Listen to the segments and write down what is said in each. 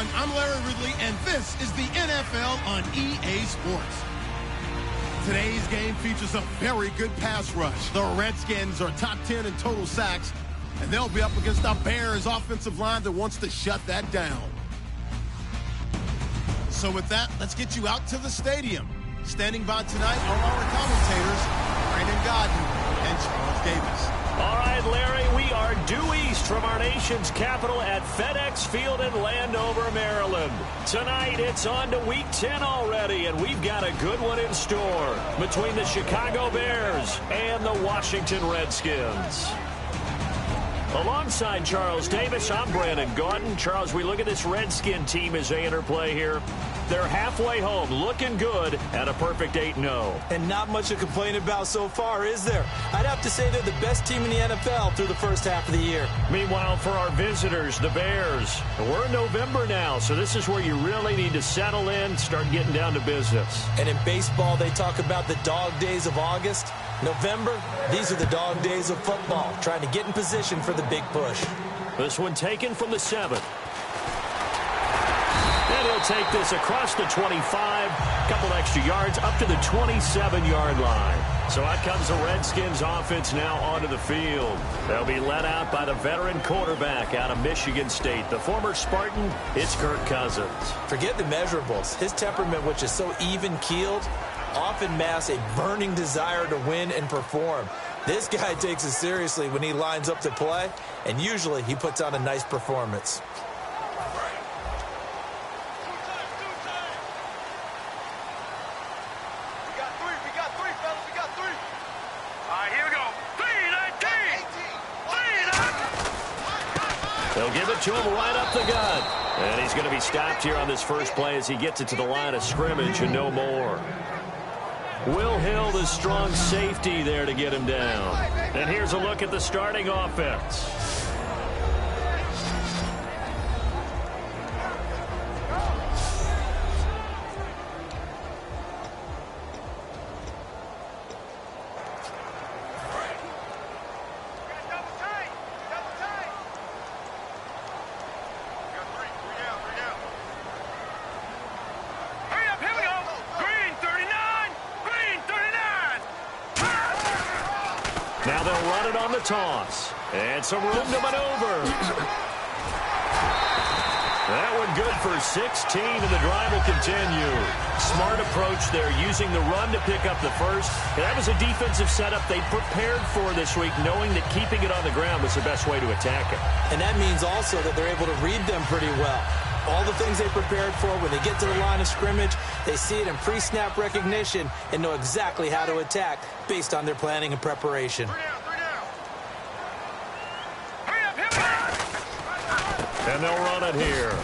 everyone. I'm Larry Ridley, and this is the NFL on EA Sports. Today's game features a very good pass rush. The Redskins are top 10 in total sacks, and they'll be up against the Bears offensive line that wants to shut that down. So with that, let's get you out to the stadium. Standing by tonight are our commentators, Brandon Godden and Charles Davis. All right, Larry, we are due east from our nation's capital at FedEx Field in Landover, Maryland. Tonight, it's on to Week 10 already, and we've got a good one in store between the Chicago Bears and the Washington Redskins. Alongside Charles Davis, I'm Brandon Gaudin. Charles, we look at this Redskin team as they interplay here. They're halfway home, looking good at a perfect 8-0. And not much to complain about so far, is there? I'd have to say they're the best team in the NFL through the first half of the year. Meanwhile, for our visitors, the Bears, we're in November now, so this is where you really need to settle in, start getting down to business. And in baseball, they talk about the dog days of August. November, these are the dog days of football, trying to get in position for the big push. This one taken from the 7th. And he'll take this across the 25, couple extra yards up to the 27-yard line. So out comes the Redskins offense now onto the field. They'll be led out by the veteran quarterback out of Michigan State. The former Spartan, it's Kirk Cousins. Forget the measurables. His temperament, which is so even-keeled, often masks a burning desire to win and perform. This guy takes it seriously when he lines up to play, and usually he puts on a nice performance. They'll give it to him right up the gut. And he's going to be stopped here on this first play as he gets it to the line of scrimmage and no more. Will Hill, the strong safety there to get him down. And here's a look at the starting offense. Now they'll run it on the toss. And some room to maneuver. That one good for 16, and the drive will continue. Smart approach there, using the run to pick up the first. And that was a defensive setup they prepared for this week, knowing that keeping it on the ground was the best way to attack it. And that means also that they're able to read them pretty well. All the things they prepared for, when they get to the line of scrimmage, they see it in pre-snap recognition and know exactly how to attack based on their planning and preparation. And they'll run it here.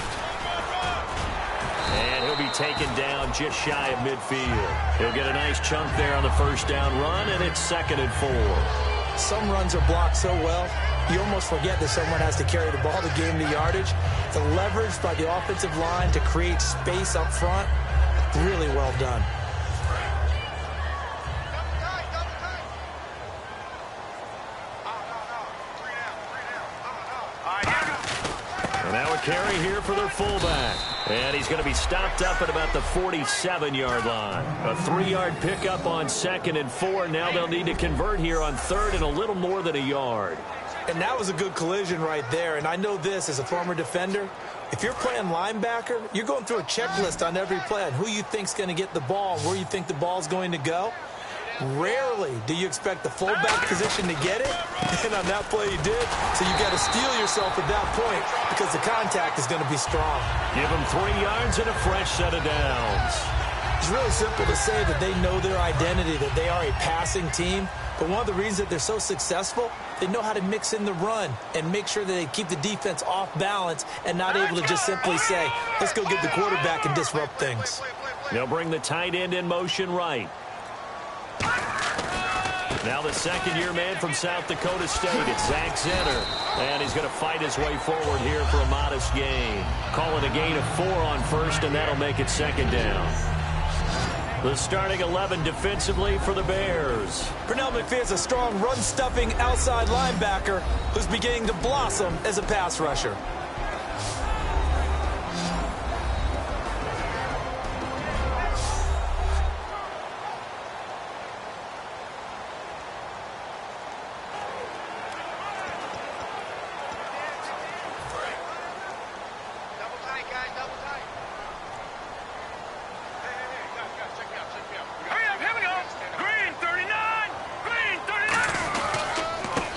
And he'll be taken down just shy of midfield. He'll get a nice chunk there on the first down run, and it's 2nd and 4. Some runs are blocked so well, you almost forget that someone has to carry the ball to gain the yardage. The leverage by the offensive line to create space up front, really well done. And now a carry here for their fullback. And he's going to be stopped up at about the 47-yard line. A 3-yard pickup on 2nd and 4. Now they'll need to convert here on 3rd and a little more than a yard. And that was a good collision right there. And I know this as a former defender. If you're playing linebacker, you're going through a checklist on every play on who you think's going to get the ball, where you think the ball's going to go. Rarely do you expect the fullback position to get it. And on that play, you did. So you got to steel yourself at that point because the contact is going to be strong. Give them 3 yards and a fresh set of downs. It's really simple to say that they know their identity, that they are a passing team. But one of the reasons that they're so successful, they know how to mix in the run and make sure that they keep the defense off balance and not able to just simply say, let's go get the quarterback and disrupt things. They'll bring the tight end in motion right. Now the second-year man from South Dakota State, it's Zach Zenner. And he's going to fight his way forward here for a modest gain. Call it a gain of 4 on 1st, and that'll make it 2nd down. The starting 11 defensively for the Bears. Pernell McPhee's a strong run-stuffing outside linebacker who's beginning to blossom as a pass rusher.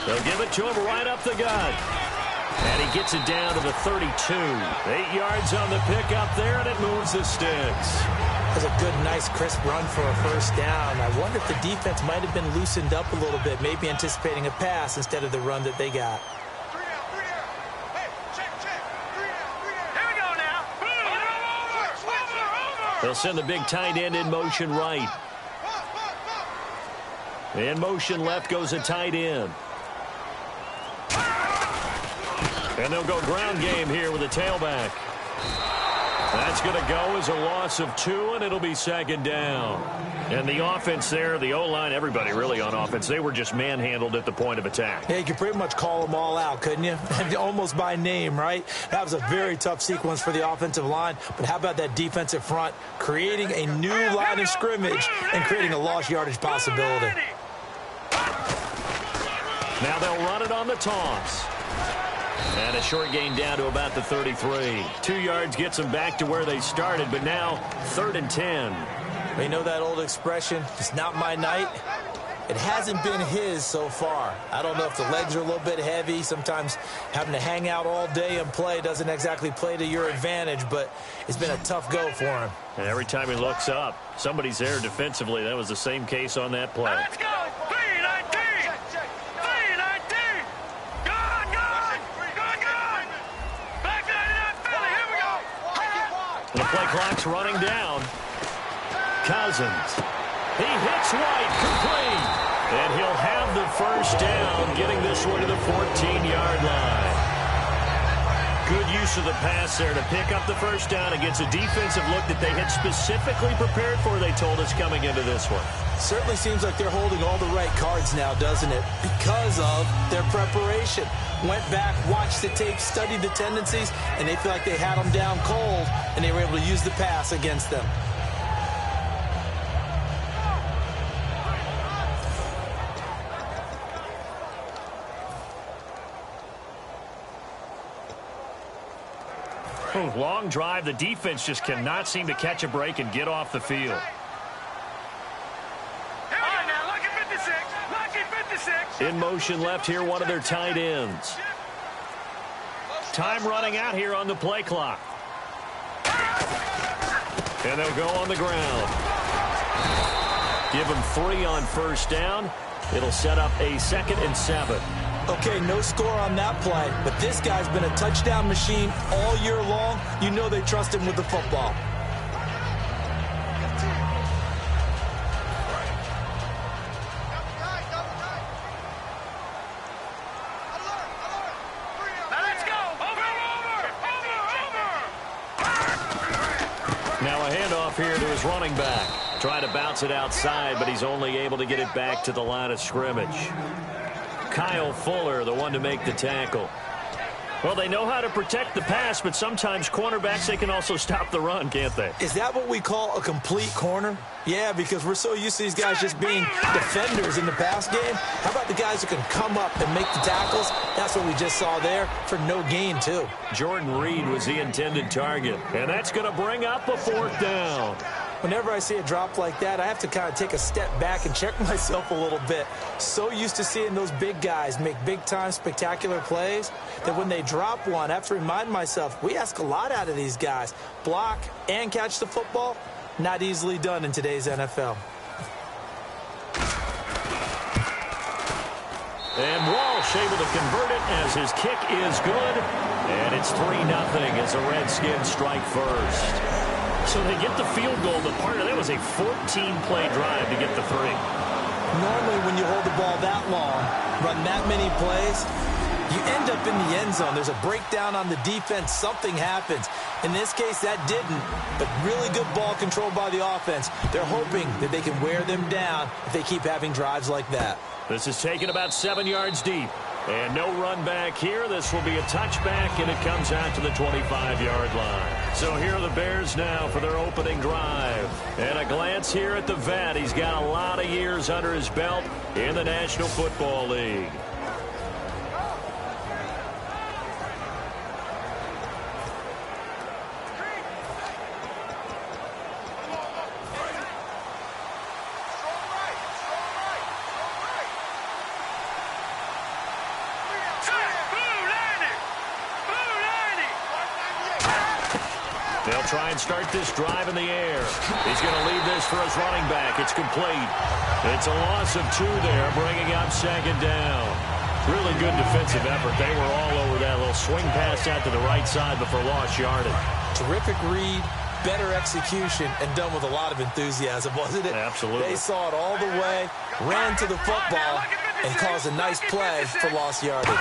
They'll give it to him right up the gut. And he gets it down to the 32. 8 yards on the pickup there, and it moves the sticks. That's a good, nice, crisp run for a first down. I wonder if the defense might have been loosened up a little bit, maybe anticipating a pass instead of the run that they got. They'll send the big tight end in motion right. In motion left goes a tight end. And they'll go ground game here with a tailback. That's going to go as a loss of 2, and it'll be second down. And the offense there, the O-line, everybody really on offense, they were just manhandled at the point of attack. Yeah, you could pretty much call them all out, couldn't you? Almost by name, right? That was a very tough sequence for the offensive line. But how about that defensive front creating a new line of scrimmage and creating a lost yardage possibility? Now they'll run it on the toss. And a short gain down to about the 33. 2 yards gets them back to where they started, but now 3rd and 10. You know that old expression, it's not my night? It hasn't been his so far. I don't know if the legs are a little bit heavy. Sometimes having to hang out all day and play doesn't exactly play to your advantage, but it's been a tough go for him. And every time he looks up, somebody's there defensively. That was the same case on that play. Let's go! The play clock's running down. Cousins. He hits White, complete. And he'll have the first down, getting this one to the 14-yard line. Good use of the pass there to pick up the first down against a defensive look that they had specifically prepared for, they told us, coming into this one. Certainly seems like they're holding all the right cards now, doesn't it? Because of their preparation. Went back, watched the tape, studied the tendencies, and they feel like they had them down cold, and they were able to use the pass against them. Long drive. The defense just cannot seem to catch a break and get off the field. In motion left here, one of their tight ends. Time running out here on the play clock. And they'll go on the ground. Give them 3 on first down. It'll set up a 2nd and 7. Okay, no score on that play, but this guy's been a touchdown machine all year long. You know they trust him with the football. Now a handoff here to his running back. Trying to bounce it outside, but he's only able to get it back to the line of scrimmage. Kyle Fuller, the one to make the tackle. Well, they know how to protect the pass, but sometimes cornerbacks, they can also stop the run, can't they? Is that what we call a complete corner? Yeah, because we're so used to these guys just being defenders in the pass game. How about the guys who can come up and make the tackles? That's what we just saw there for no gain, too. Jordan Reed was the intended target, and that's going to bring up a 4th down. Whenever I see a drop like that, I have to kind of take a step back and check myself a little bit. So used to seeing those big guys make big-time spectacular plays that when they drop one, I have to remind myself, we ask a lot out of these guys. Block and catch the football, not easily done in today's NFL. And Walsh able to convert it as his kick is good. And it's 3-0 as the Redskins strike first. So they get the field goal, but part of that was a 14-play drive to get the 3. Normally when you hold the ball that long, run that many plays, you end up in the end zone. There's a breakdown on the defense. Something happens. In this case, that didn't, but really good ball control by the offense. They're hoping that they can wear them down if they keep having drives like that. This is taken about 7 yards deep. And no run back here. This will be a touchback, and it comes out to the 25-yard line. So here are the Bears now for their opening drive. And a glance here at the vet. He's got a lot of years under his belt in the National Football League. They'll try and start this drive in the air. He's going to leave this for his running back. It's complete. It's a loss of 2 there, bringing up second down. Really good defensive effort. They were all over that little swing pass out to the right side before lost yardage. Terrific read, better execution, and done with a lot of enthusiasm, wasn't it? Absolutely. They saw it all the way, ran to the football, and caused a nice play for lost yardage.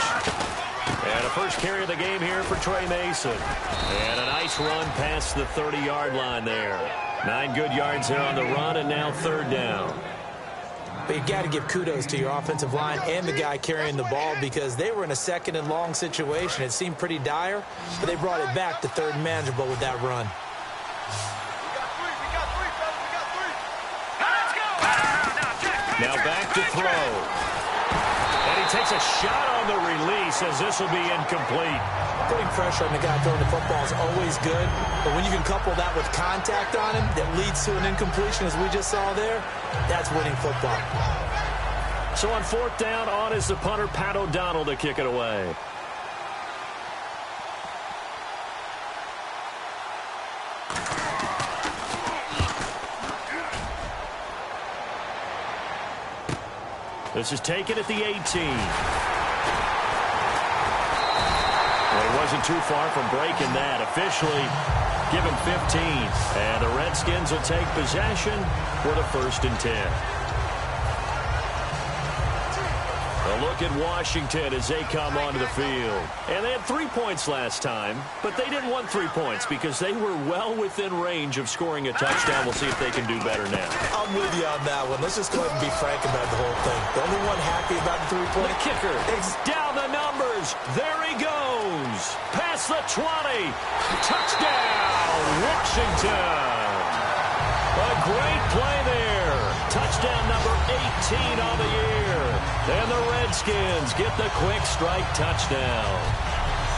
And a first carry of the game here for Trey Mason. And a nice run past the 30-yard line there. 9 good yards there on the run, and now third down. But you've got to give kudos to your offensive line and the guy carrying the ball because they were in a second and long situation. It seemed pretty dire, but they brought it back to third and manageable with that run. Now back to throw. And he takes a shot on the release as this will be incomplete. Putting pressure on the guy throwing the football is always good, but when you can couple that with contact on him that leads to an incompletion as we just saw there, that's winning football. So on fourth down, on is the punter, Pat O'Donnell, to kick it away. This is taken at the 18. Well, he wasn't too far from breaking that. Officially given 15. And the Redskins will take possession with a 1st and 10. A look at Washington as they come onto the field. And they had 3 points last time, but they didn't want 3 points because they were well within range of scoring a touchdown. We'll see if they can do better now. I'm with you on that one. Let's just go ahead and be frank about the whole thing. The only one happy about the 3-point. The kicker is down the numbers. There he goes. Past the 20. Touchdown, Washington. A great play there. Touchdown number 18 on the year. And the Redskins get the quick strike touchdown.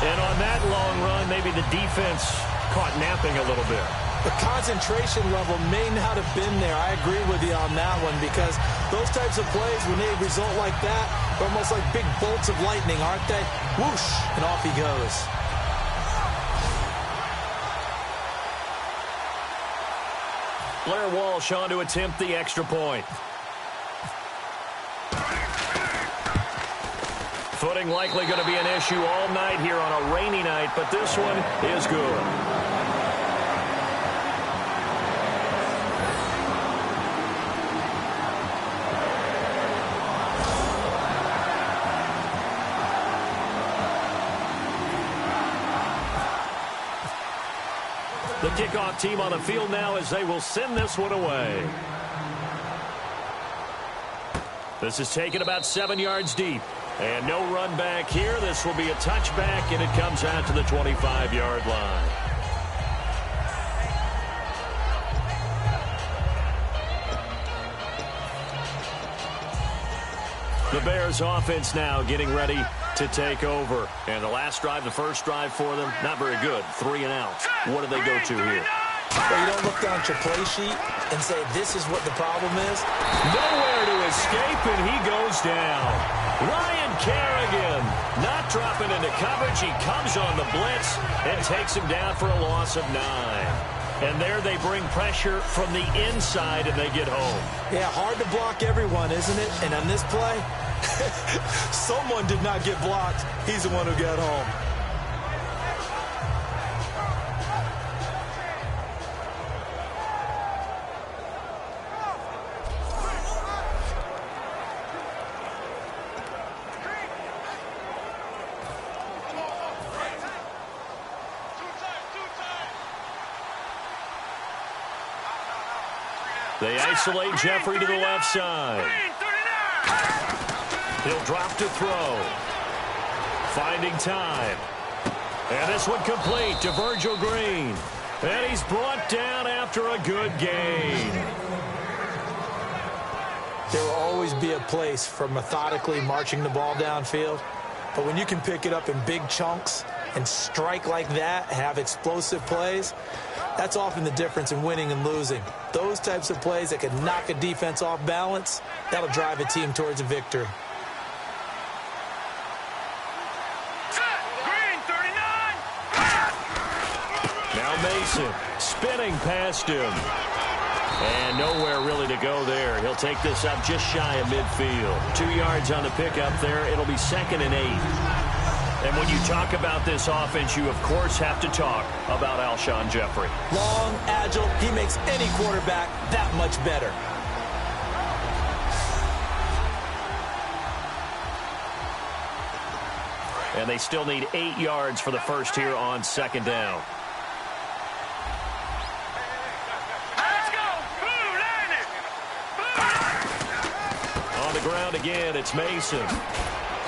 And on that long run, maybe the defense caught napping a little bit. The concentration level may not have been there. I agree with you on that one because those types of plays, when they result like that, they're almost like big bolts of lightning, aren't they? Whoosh, and off he goes. Blair Walsh on to attempt the extra point. Footing likely going to be an issue all night here on a rainy night, but this one is good. The kickoff team on the field now as they will send this one away. This is taken about 7 yards deep. And no run back here. This will be a touchback, and it comes out to the 25-yard line. The Bears offense now getting ready to take over. And the last drive, the first drive for them, not very good. 3 and out. What do they go to here? Well, you don't look down at your play sheet and say, this is what the problem is. Nowhere to escape, and he goes down. Ryan Kerrigan not dropping into coverage. He comes on the blitz and takes him down for a loss of 9. And there they bring pressure from the inside, and they get home. Yeah, hard to block everyone, isn't it? And on this play, someone did not get blocked. He's the one who got home. They isolate Jeffrey to the left side. He'll drop to throw. Finding time. And this one complete to Virgil Green. And he's brought down after a good gain. There will always be a place for methodically marching the ball downfield. But when you can pick it up in big chunks and strike like that, have explosive plays, that's often the difference in winning and losing. Those types of plays that can knock a defense off balance, that'll drive a team towards a victory. Now Mason, spinning past him. And nowhere really to go there. He'll take this up just shy of midfield. 2 yards on the pickup there. It'll be 2nd and 8. And when you talk about this offense, you, of course, have to talk about Alshon Jeffrey. Long, agile. He makes any quarterback that much better. And they still need 8 yards for the first here on 2nd down. On the ground again, it's Mason.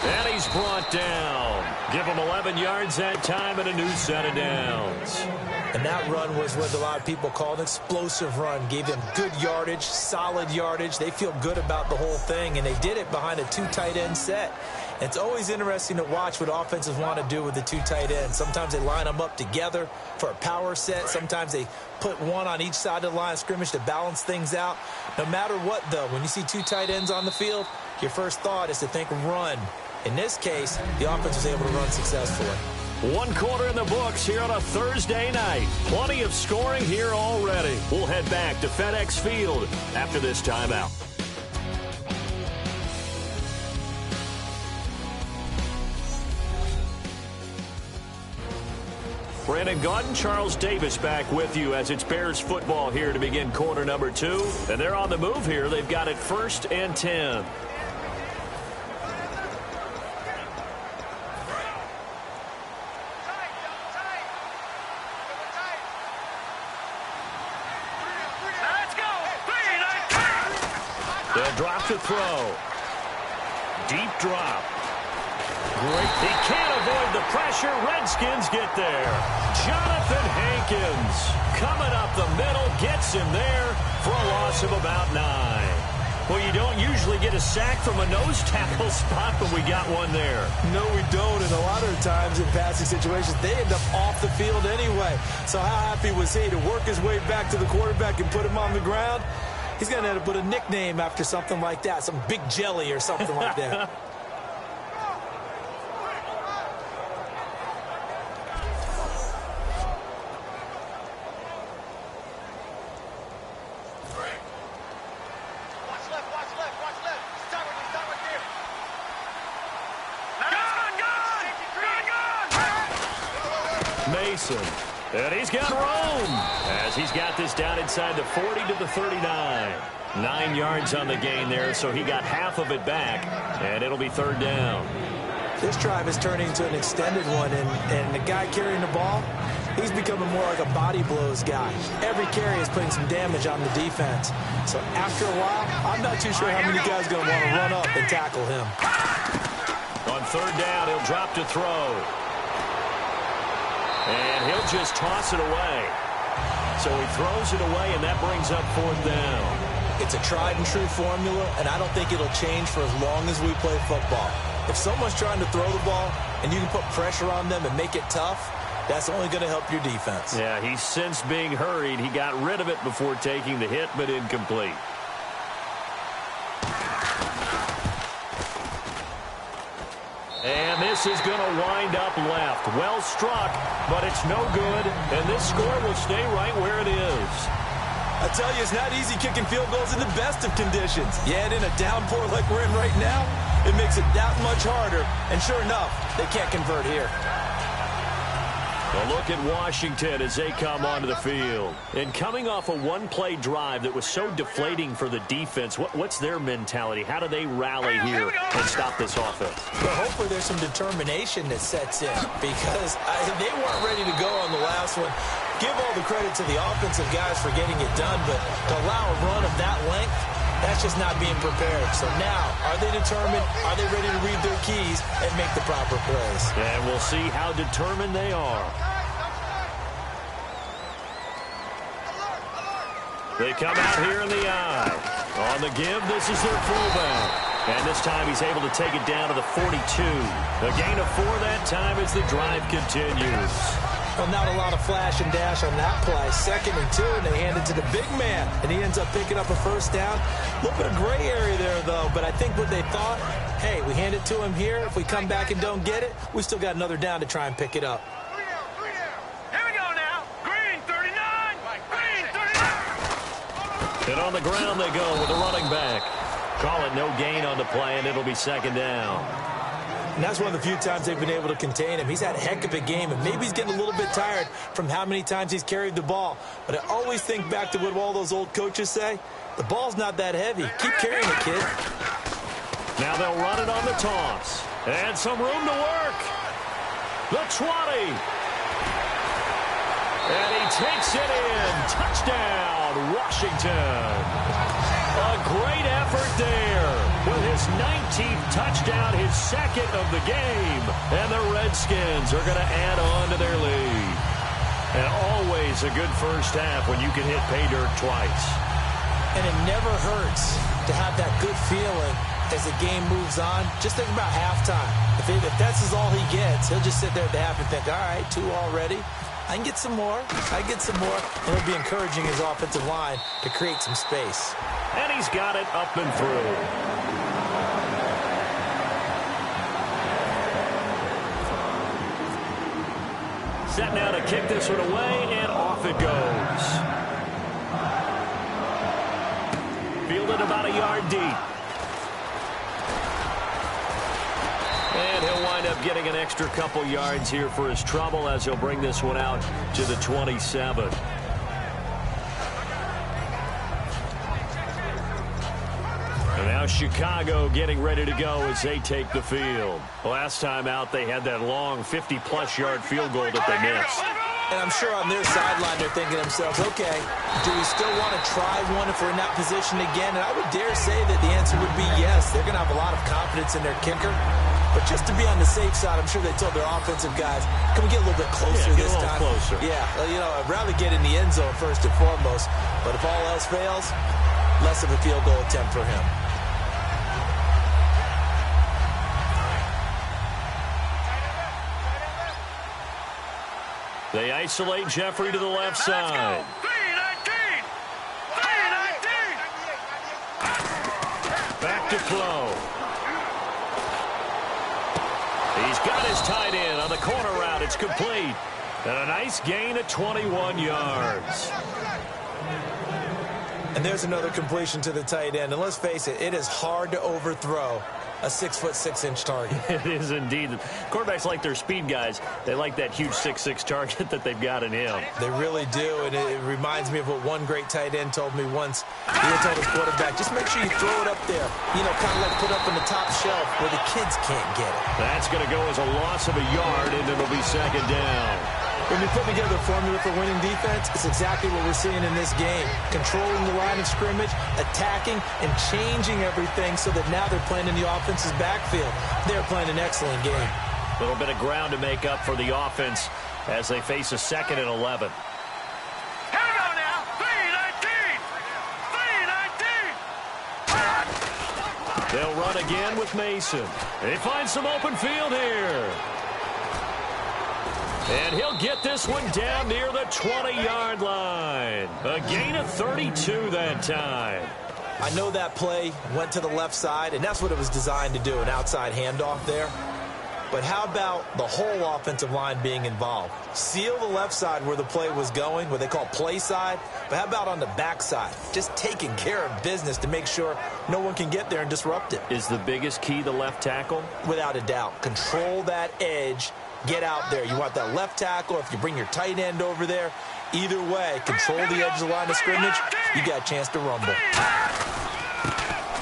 And he's brought down. Give him 11 yards that time and a new set of downs. And that run was what a lot of people call an explosive run. Gave them good yardage, solid yardage. They feel good about the whole thing, and they did it behind a 2 tight end set. It's always interesting to watch what offenses want to do with the 2 tight ends. Sometimes they line them up together for a power set. Sometimes they put one on each side of the line of scrimmage to balance things out. No matter what, though, when you see 2 tight ends on the field, your first thought is to think run. In this case, the offense was able to run successfully. 1 quarter in the books here on a Thursday night. Plenty of scoring here already. We'll head back to FedEx Field after this timeout. Brandon Gaudin, Charles Davis back with you as it's Bears football here to begin quarter number 2. And they're on the move here. They've got it 1st and 10. They'll drop to throw. Deep drop. Great. He can't avoid the pressure. Redskins get there. Jonathan Hankins coming up the middle, gets him there for a loss of about 9. Well, you don't usually get a sack from a nose tackle spot, but we got one there. No, we don't. And a lot of times in passing situations, they end up off the field anyway. So how happy was he to work his way back to the quarterback and put him on the ground? He's going to have to put a nickname after something like that, some Big Jelly or something like that. Mason. And he's got room as he's got this down inside the 40 to the 39. 9 yards on the gain there, so he got half of it back, and it'll be 3rd down. This drive is turning into an extended one, and the guy carrying the ball, he's becoming more like a body blows guy. Every carry is putting some damage on the defense. So after a while, I'm not too sure how many guys are going to want to run up and tackle him. On 3rd down, he'll drop to throw. And he'll just toss it away. So he throws it away, and that brings up 4th down. It's a tried-and-true formula, and I don't think it'll change for as long as we play football. If someone's trying to throw the ball and you can put pressure on them and make it tough, that's only going to help your defense. Yeah, he's since being hurried. He got rid of it before taking the hit, but incomplete. And this is going to wind up left. Well struck, but it's no good. And this score will stay right where it is. I tell you, it's not easy kicking field goals in the best of conditions. Yet in a downpour like we're in right now, it makes it that much harder. And sure enough, they can't convert here. A look at Washington as they come onto the field. And coming off a one-play drive that was so deflating for the defense, what's their mentality? How do they rally here and stop this offense? Well, hopefully there's some determination that sets in because they weren't ready to go on the last one. Give all the credit to the offensive guys for getting it done, but to allow a run of that length, that's just not being prepared. So now, are they determined? Are they ready to read their keys and make the proper plays? And we'll see how determined they are. They come out here in the eye. On the give, this is their fullback. And this time he's able to take it down to the 42. A gain of 4 that time as the drive continues. Well, not a lot of flash and dash on that play. 2nd and 2, and they hand it to the big man. And he ends up picking up a 1st down. A little bit of gray area there, though. But I think what they thought, hey, we hand it to him here. If we come back and don't get it, we still got another down to try and pick it up. Here we go now. Green 3. And on the ground they go with the running back. Call it no gain on the play, and it'll be second down. And that's one of the few times they've been able to contain him. He's had a heck of a game, and maybe he's getting a little bit tired from how many times he's carried the ball. But I always think back to what all those old coaches say. The ball's not that heavy. Keep carrying it, kid. Now they'll run it on the toss. And some room to work. The 20. And he takes it in. Touchdown, Washington. A great effort there with his 19th touchdown, his second of the game. And the Redskins are going to add on to their lead. And always a good first half when you can hit pay dirt twice. And it never hurts to have that good feeling as the game moves on. Just think about halftime. If that's all he gets, he'll just sit there at the half and think, all right, 2 already. I can get some more. I get some more. And he'll be encouraging his offensive line to create some space. And he's got it up and through. Set now to kick this one away, and off it goes. Fielded about a yard deep. And he'll wind up getting an extra couple yards here for his trouble as he'll bring this one out to the 27. And now Chicago getting ready to go as they take the field. Last time out, they had that long 50-plus yard field goal that they missed. And I'm sure on their sideline they're thinking to themselves, okay, do we still want to try one if we're in that position again? And I would dare say that the answer would be yes. They're going to have a lot of confidence in their kicker. But just to be on the safe side, I'm sure they told their offensive guys, can we get a little bit closer this time? Closer. Yeah, well, you know, I'd rather get in the end zone first and foremost. But if all else fails, less of a field goal attempt for him. They isolate Jeffrey to the left side. Back to Flo. He's got his tight end on the corner route. It's complete. And a nice gain of 21 yards. And there's another completion to the tight end. And let's face it, it is hard to overthrow a 6'6" target. It is indeed. Quarterbacks like their speed guys. They like that huge 6'6" target that they've got in him. They really do, and it reminds me of what one great tight end told me once. He had told his quarterback, just make sure you throw it up there. You know, kind of like put up on the top shelf where the kids can't get it. That's going to go as a loss of a yard, and it'll be second down. When we put together a formula for winning defense, it's exactly what we're seeing in this game. Controlling the line of scrimmage, attacking, and changing everything so that now they're playing in the offense's backfield. They're playing an excellent game. A little bit of ground to make up for the offense as they face a 2nd and 11. Here we go now. 3-19. They'll run again with Mason. They find some open field here. And he'll get this one down near the 20-yard line. A gain of 32 that time. I know that play went to the left side, and that's what it was designed to do, an outside handoff there. But how about the whole offensive line being involved? Seal the left side where the play was going, what they call play side. But how about on the back side? Just taking care of business to make sure no one can get there and disrupt it. Is the biggest key the left tackle? Without a doubt. Control that edge. Get out there. You want that left tackle. If you bring your tight end over there, either way, control the edge of the line of scrimmage, you got a chance to rumble.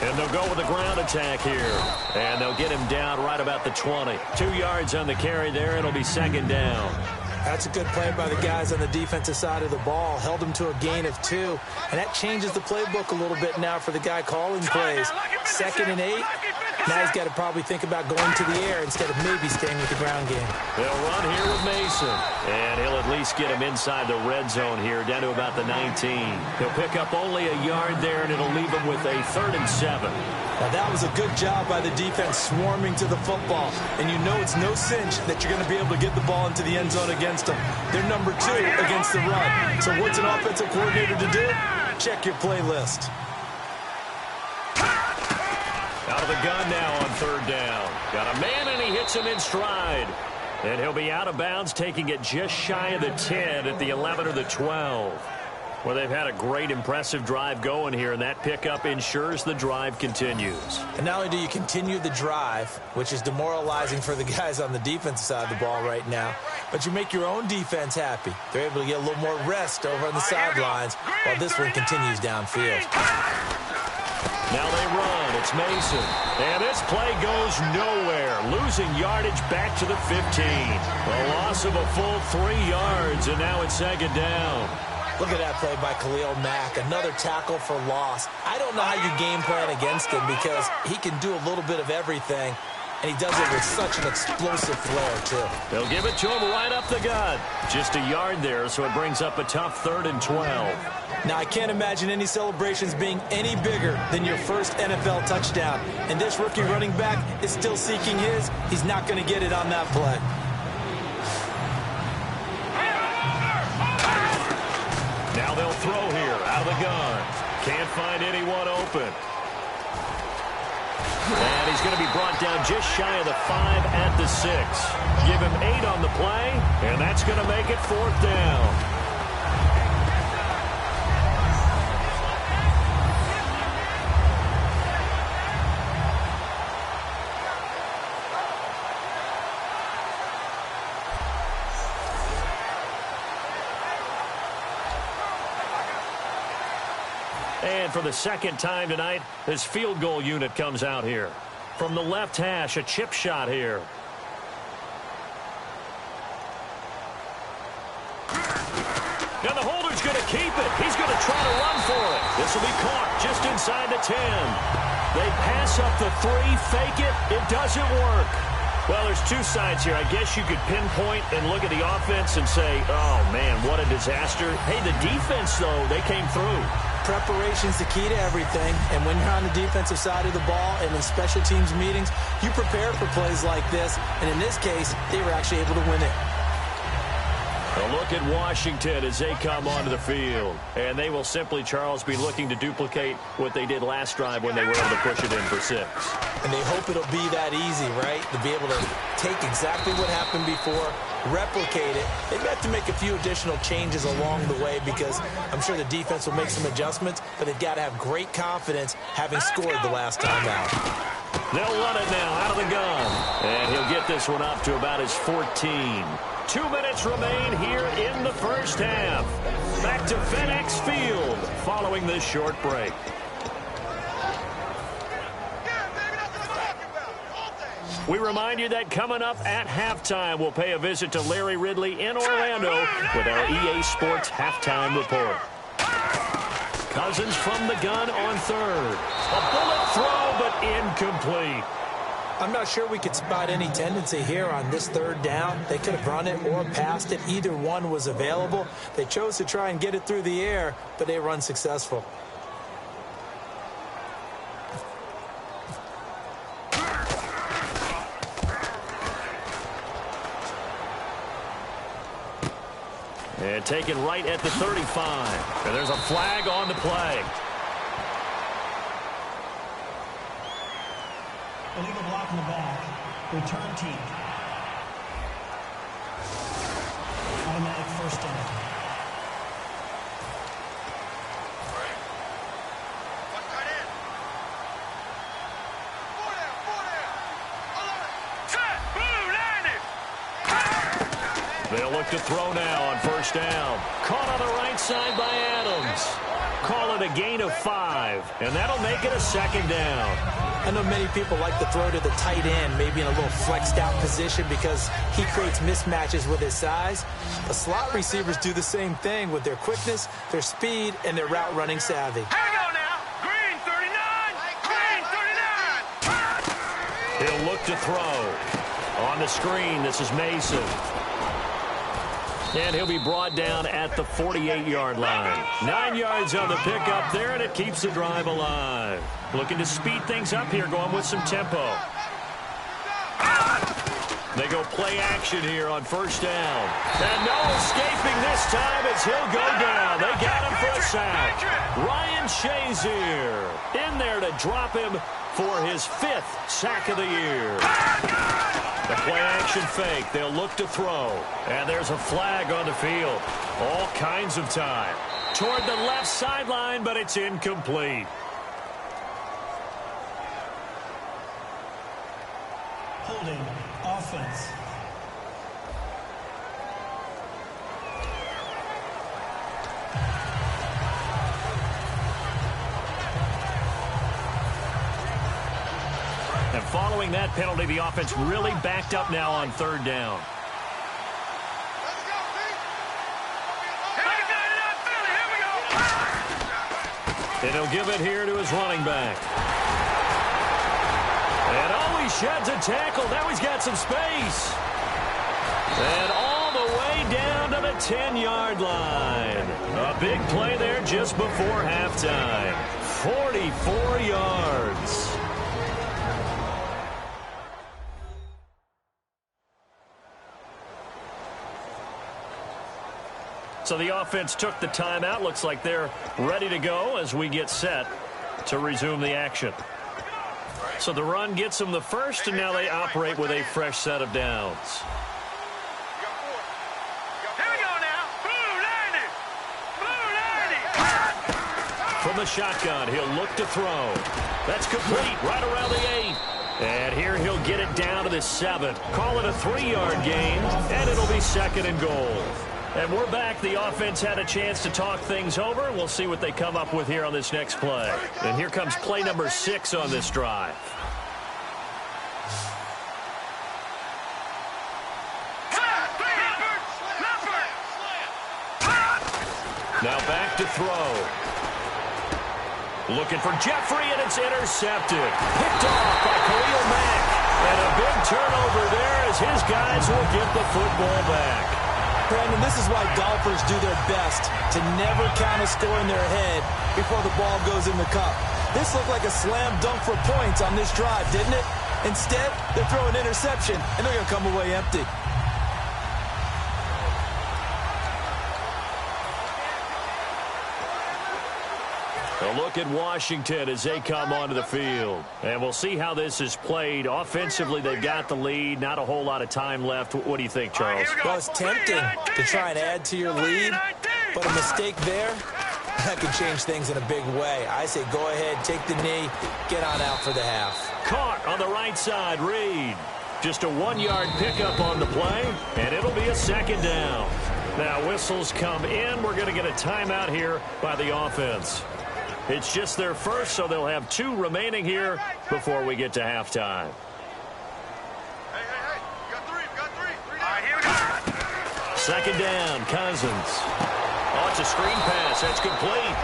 And they'll go with a ground attack here. And they'll get him down right about the 20. 2 yards on the carry there. It'll be second down. That's a good play by the guys on the defensive side of the ball. Held him to a gain of 2. And that changes the playbook a little bit now for the guy calling plays. 2nd and 8. Now he's got to probably think about going to the air instead of maybe staying with the ground game. They'll run here with Mason. And he'll at least get him inside the red zone here, down to about the 19. He'll pick up only a yard there, and it'll leave him with a 3rd and 7. Now that was a good job by the defense swarming to the football. And you know it's no cinch that you're going to be able to get the ball into the end zone against them. They're number 2 against the run. So what's an offensive coordinator to do? Check your playlist. Out of the gun now on 3rd down. Got a man, and he hits him in stride. And he'll be out of bounds, taking it just shy of the 10 at the 11 or the 12. Well, they've had a great, impressive drive going here, and that pickup ensures the drive continues. And not only do you continue the drive, which is demoralizing for the guys on the defensive side of the ball right now, but you make your own defense happy. They're able to get a little more rest over on the sidelines while this one continues downfield. Now they run. It's Mason. And this play goes nowhere. Losing yardage back to the 15. A loss of a full 3 yards, and now it's second down. Look at that play by Khalil Mack. Another tackle for loss. I don't know how you game plan against him because he can do a little bit of everything, and he does it with such an explosive flair, too. They'll give it to him right up the gut. Just a yard there, so it brings up a tough 3rd and 12. Now, I can't imagine any celebrations being any bigger than your first NFL touchdown. And this rookie running back is still seeking his. He's not going to get it on that play. Now they'll throw here out of the gun. Can't find anyone open. And he's going to be brought down just shy of the 5 at the 6. Give him 8 on the play, and that's going to make it 4th down. And for the second time tonight, this field goal unit comes out here. From the left hash, a chip shot here. Now the holder's going to keep it. He's going to try to run for it. This will be caught just inside the 10. They pass up the 3, fake it. It doesn't work. Well, there's 2 sides here. I guess you could pinpoint and look at the offense and say, oh, man, what a disaster. Hey, the defense, though, they came through. Preparation's the key to everything, and when you're on the defensive side of the ball and in special teams meetings, you prepare for plays like this, and in this case, they were actually able to win it. A look at Washington as they come onto the field. And they will simply, Charles, be looking to duplicate what they did last drive when they were able to push it in for 6. And they hope it'll be that easy, right? To be able to take exactly what happened before, replicate it. They've got to make a few additional changes along the way because I'm sure the defense will make some adjustments, but they've got to have great confidence having scored the last time out. They'll run it now out of the gun. And he'll get this one up to about his 14. 2 minutes remain here in the first half. Back to FedEx Field following this short break. We remind you that coming up at halftime, we'll pay a visit to Larry Ridley in Orlando with our EA Sports Halftime Report. Cousins from the gun on 3rd. A bullet throw, but incomplete. I'm not sure we could spot any tendency here on this 3rd down. They could have run it or passed it. Either one was available. They chose to try and get it through the air, but they were unsuccessful. And taken right at the 35. And there's a flag on the play. Illegal block in the back. Return team. Automatic first down. They'll look to throw now on 1st down. Caught on the right side by Adams. Call it a gain of 5, and that'll make it a 2nd down. I know many people like to throw to the tight end, maybe in a little flexed out position because he creates mismatches with his size. The slot receivers do the same thing with their quickness, their speed, and their route running savvy. Here we go now. Green 39. Green 39. He'll look to throw. On the screen, this is Mason. And he'll be brought down at the 48-yard line. 9 yards on the pickup there, and it keeps the drive alive. Looking to speed things up here, going with some tempo. They go play action here on 1st down. And no escaping this time as he'll go down. They got him for a sack. Ryan Shazier in there to drop him for his 5th sack of the year. The play-action fake. They'll look to throw. And there's a flag on the field. All kinds of time. toward the left sideline, but it's incomplete. Holding offense. And following that penalty, the offense really backed up now on third down. And he'll give it here to his running back. And oh, he sheds a tackle. Now he's got some space. And all the way down to the 10-yard line. A big play there just before halftime. 44 yards. So the offense took the timeout. Looks like they're ready to go as we get set to resume the action. So the run gets them the first, and now they operate with a fresh set of downs. Here we go now. Blue 90. Blue 90. From the shotgun, he'll look to throw. That's complete right around the 8. And here he'll get it down to the 7. Call it a 3-yard gain, and it'll be second and goal. And we're back. The offense had a chance to talk things over. We'll see what they come up with here on this next play. And here comes play number 6 on this drive. Now back to throw. Looking for Jeffrey, and it's intercepted. Picked off by Khalil Mack. And a big turnover there as his guys will get the football back. Brandon, this is why golfers do their best to never count a score in their head before the ball goes in the cup. This looked like a slam dunk for points on this drive, didn't it? Instead, they throw an interception, and they're going to come away empty. A look at Washington as they come onto the field. And we'll see how this is played. Offensively, they've got the lead. Not a whole lot of time left. What do you think, Charles? Well, it's tempting to try and add to your lead, but a mistake there, that could change things in a big way. I say go ahead, take the knee, get on out for the half. Caught on the right side, Reed. Just a 1-yard pickup on the play, and it'll be a second down. Now, whistles come in. We're going to get a timeout here by the offense. It's just their first, so they'll have 2 remaining here before we get to halftime. Hey, you got 3, All right, here we go. Second down, Cousins. Oh, it's a screen pass. That's complete.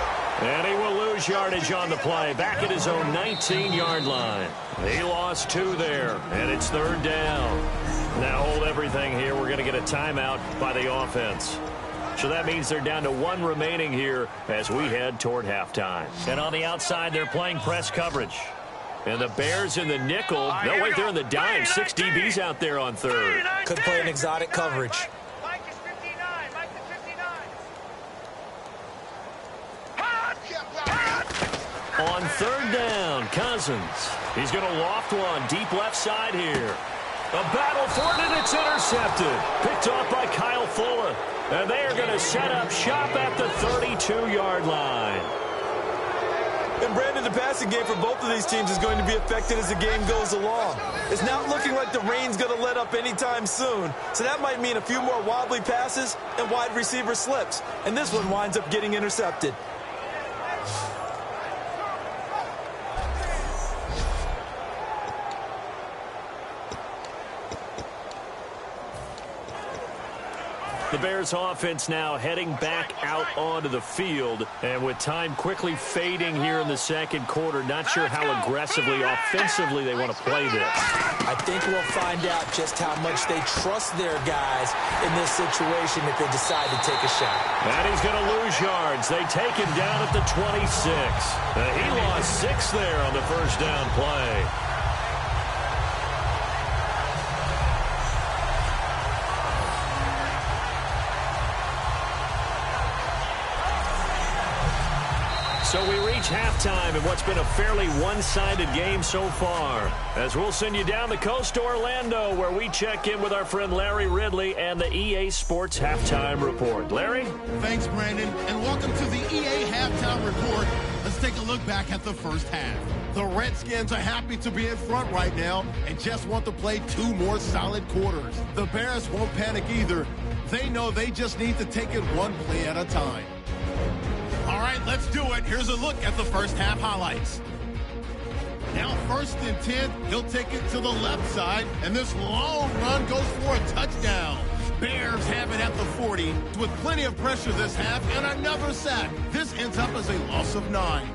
And he will lose yardage on the play. Back at his own 19-yard line. He lost 2 there, and it's third down. Now hold everything here. We're going to get a timeout by the offense. So that means they're down to 1 remaining here as we head toward halftime. And on the outside, they're playing press coverage. And the Bears in the nickel. No, wait, they're in the dime. 6 DBs out there on third. Could play an exotic coverage. Mike is 59. Mike is 59. On third down, Cousins. He's going to loft one deep left side here. A battle for it, and it's intercepted. Picked off by Kyle Fuller. And they are going to set up shop at the 32-yard line. And Brandon, the passing game for both of these teams is going to be affected as the game goes along. It's not looking like the rain's going to let up anytime soon. So that might mean a few more wobbly passes and wide receiver slips. And this one winds up getting intercepted. The Bears offense now heading back out onto the field. And with time quickly fading here in the second quarter, not sure how aggressively, offensively they want to play this. I think we'll find out just how much they trust their guys in this situation if they decide to take a shot. And he's going to lose yards. They take him down at the 26. He lost 6 there on the first down play. So we reach halftime in what's been a fairly one-sided game so far. As we'll send you down the coast to Orlando, where we check in with our friend Larry Ridley and the EA Sports Halftime Report. Larry? Thanks, Brandon, and welcome to the EA Halftime Report. Let's take a look back at the first half. The Redskins are happy to be in front right now and just want to play 2 more solid quarters. The Bears won't panic either. They know they just need to take it 1 play at a time. All right, let's do it. Here's a look at the first half highlights. Now 1st and 10, he'll take it to the left side, and this long run goes for a touchdown. Bears have it at the 40 with plenty of pressure this half and another sack. This ends up as a loss of 9.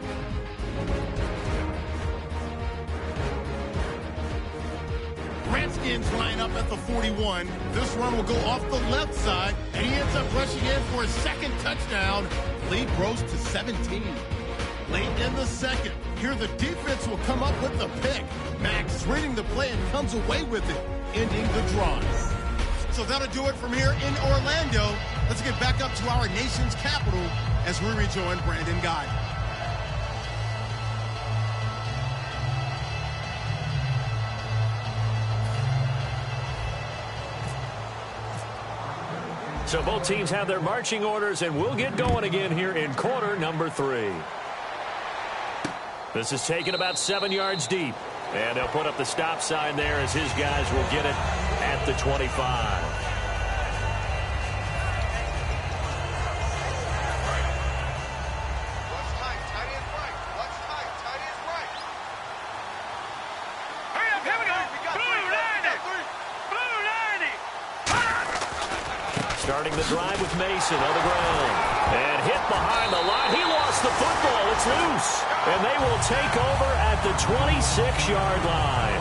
Redskins line up at the 41. This run will go off the left side, and he ends up rushing in for his 2nd touchdown. Lead grows to 17. Late in the 2nd, here the defense will come up with the pick. Max reading the play and comes away with it, ending the drive. So that'll do it from here in Orlando. Let's get back up to our nation's capital as we rejoin Brandon Guy. So both teams have their marching orders, and we'll get going again here in quarter number 3. This is taken about 7 yards deep. And they'll put up the stop sign there as his guys will get it at the 25. Starting the drive with Mason on the ground. And hit behind the line. He lost the football. It's loose. And they will take over at the 26-yard line.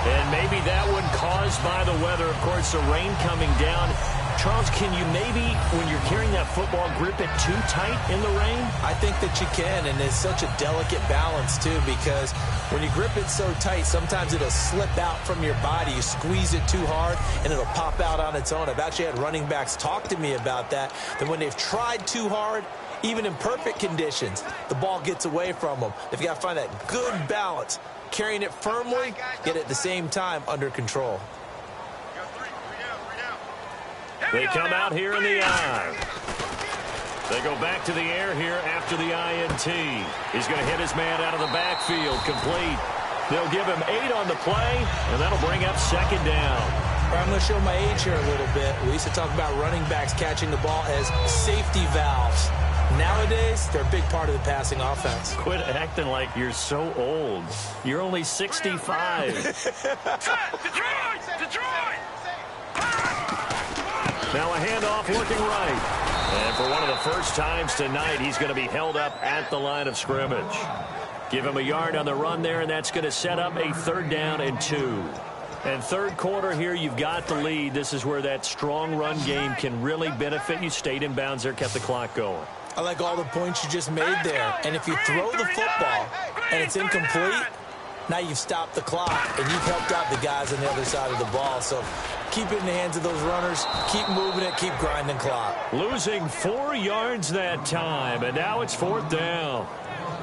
And maybe that one caused by the weather. Of course, the rain coming down. Charles, can you maybe, when you're carrying that football, grip it too tight in the rain? I think that you can, and it's such a delicate balance, too, because when you grip it so tight, sometimes it'll slip out from your body. You squeeze it too hard, and it'll pop out on its own. I've actually had running backs talk to me about that when they've tried too hard, even in perfect conditions, the ball gets away from them. They've got to find that good balance, carrying it firmly, yet at the same time under control. They come out here in the I. They go back to the air here after the INT. He's going to hit his man out of the backfield, complete. They'll give him 8 on the play, and that'll bring up 2nd down. I'm going to show my age here a little bit. We used to talk about running backs catching the ball as safety valves. Nowadays, they're a big part of the passing offense. Quit acting like you're so old. You're only 65. Detroit! Now a handoff looking right. And for one of the first times tonight, he's going to be held up at the line of scrimmage. Give him a yard on the run there, and that's going to set up a 3rd down and 2. And 3rd quarter here, you've got the lead. This is where that strong run game can really benefit you. Stayed in bounds there, kept the clock going. I like all the points you just made there. And if you throw the football and it's incomplete, now you've stopped the clock and you've helped out the guys on the other side of the ball. So keep it in the hands of those runners. Keep moving it. Keep grinding clock. Losing 4 yards that time, and now it's 4th down.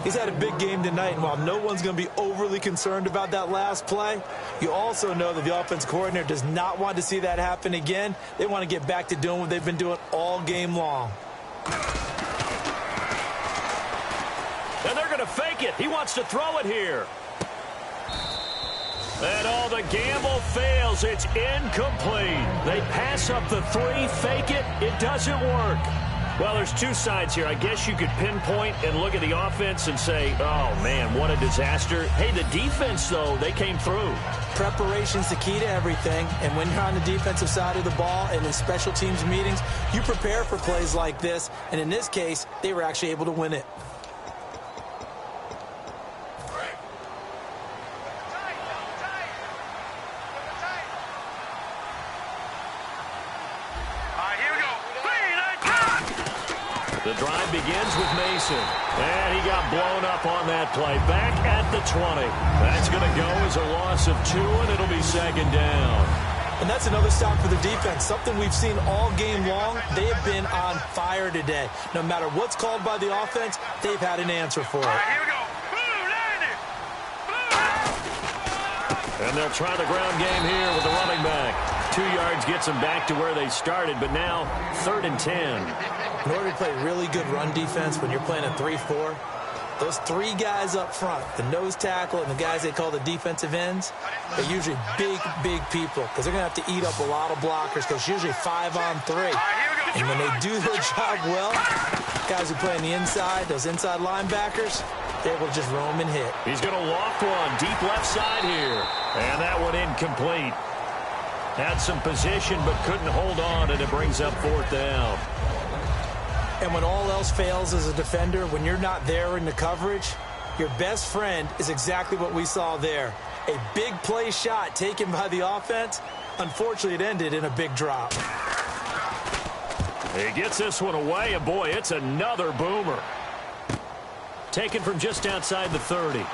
He's had a big game tonight, and while no one's going to be overly concerned about that last play, you also know that the offense coordinator does not want to see that happen again. They want to get back to doing what they've been doing all game long. And they're going to fake it. He wants to throw it here. And all the gamble fails. It's incomplete. They pass up the 3, fake it. It doesn't work. Well, there's 2 sides here. I guess you could pinpoint and look at the offense and say, oh, man, what a disaster. Hey, the defense, though, they came through. Preparation's the key to everything. And when you're on the defensive side of the ball and in special teams meetings, you prepare for plays like this. And in this case, they were actually able to win it. The drive begins with Mason. And he got blown up on that play. Back at the 20. That's going to go as a loss of 2, and it'll be 2nd down. And that's another stop for the defense, something we've seen all game long. They have been on fire today. No matter what's called by the offense, they've had an answer for it. All right, here we go. And they'll try the ground game here with the running back. 2 yards gets them back to where they started, but now 3rd and 10. In order to play really good run defense when you're playing a 3-4, those 3 guys up front, the nose tackle and the guys they call the defensive ends, they're usually big, big people because they're going to have to eat up a lot of blockers because it's usually 5 on 3. And when they do their job well, guys who play on the inside, those inside linebackers, they're able to just roam and hit. He's going to loft one deep left side here. And that one incomplete. Had some position but couldn't hold on, and it brings up 4th down. And when all else fails as a defender, when you're not there in the coverage, your best friend is exactly what we saw there. A big play shot taken by the offense. Unfortunately, it ended in a big drop. He gets this one away, and boy, it's another boomer. Taken from just outside the 30.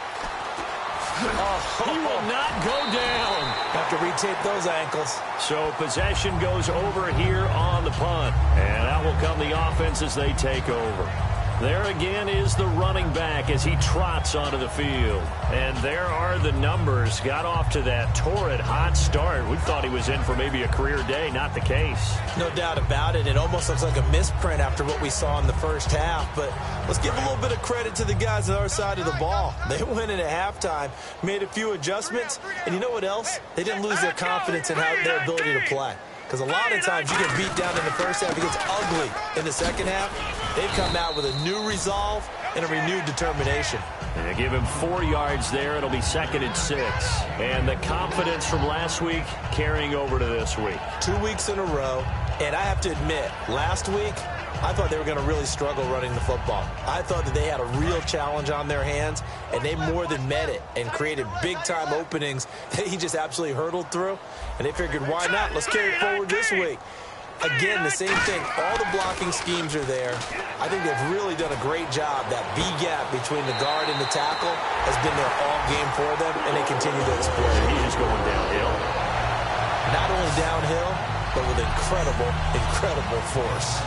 He will not go down. Have to retape those ankles. So possession goes over here on the punt. And out will come the offense as they take over. There again is the running back as he trots onto the field. And there are the numbers. Got off to that torrid hot start. We thought he was in for maybe a career day. Not the case. No doubt about it. It almost looks like a misprint after what we saw in the first half. But let's give a little bit of credit to the guys on our side of the ball. They went in at halftime, made a few adjustments. And you know what else? They didn't lose their confidence in their ability to play. Because a lot of times you get beat down in the first half. It gets ugly in the second half. They've come out with a new resolve and a renewed determination. And they give him 4 yards there. It'll be 2nd and 6. And the confidence from last week carrying over to this week. 2 weeks in a row. And I have to admit, last week, I thought they were going to really struggle running the football. I thought that they had a real challenge on their hands, and they more than met it and created big-time openings that he just absolutely hurdled through. And they figured, why not? Let's carry it forward this week. Again, the same thing. All the blocking schemes are there. I think they've really done a great job. That B gap between the guard and the tackle has been there all game for them, and they continue to exploit it. He is going downhill. Not only downhill, but with incredible force.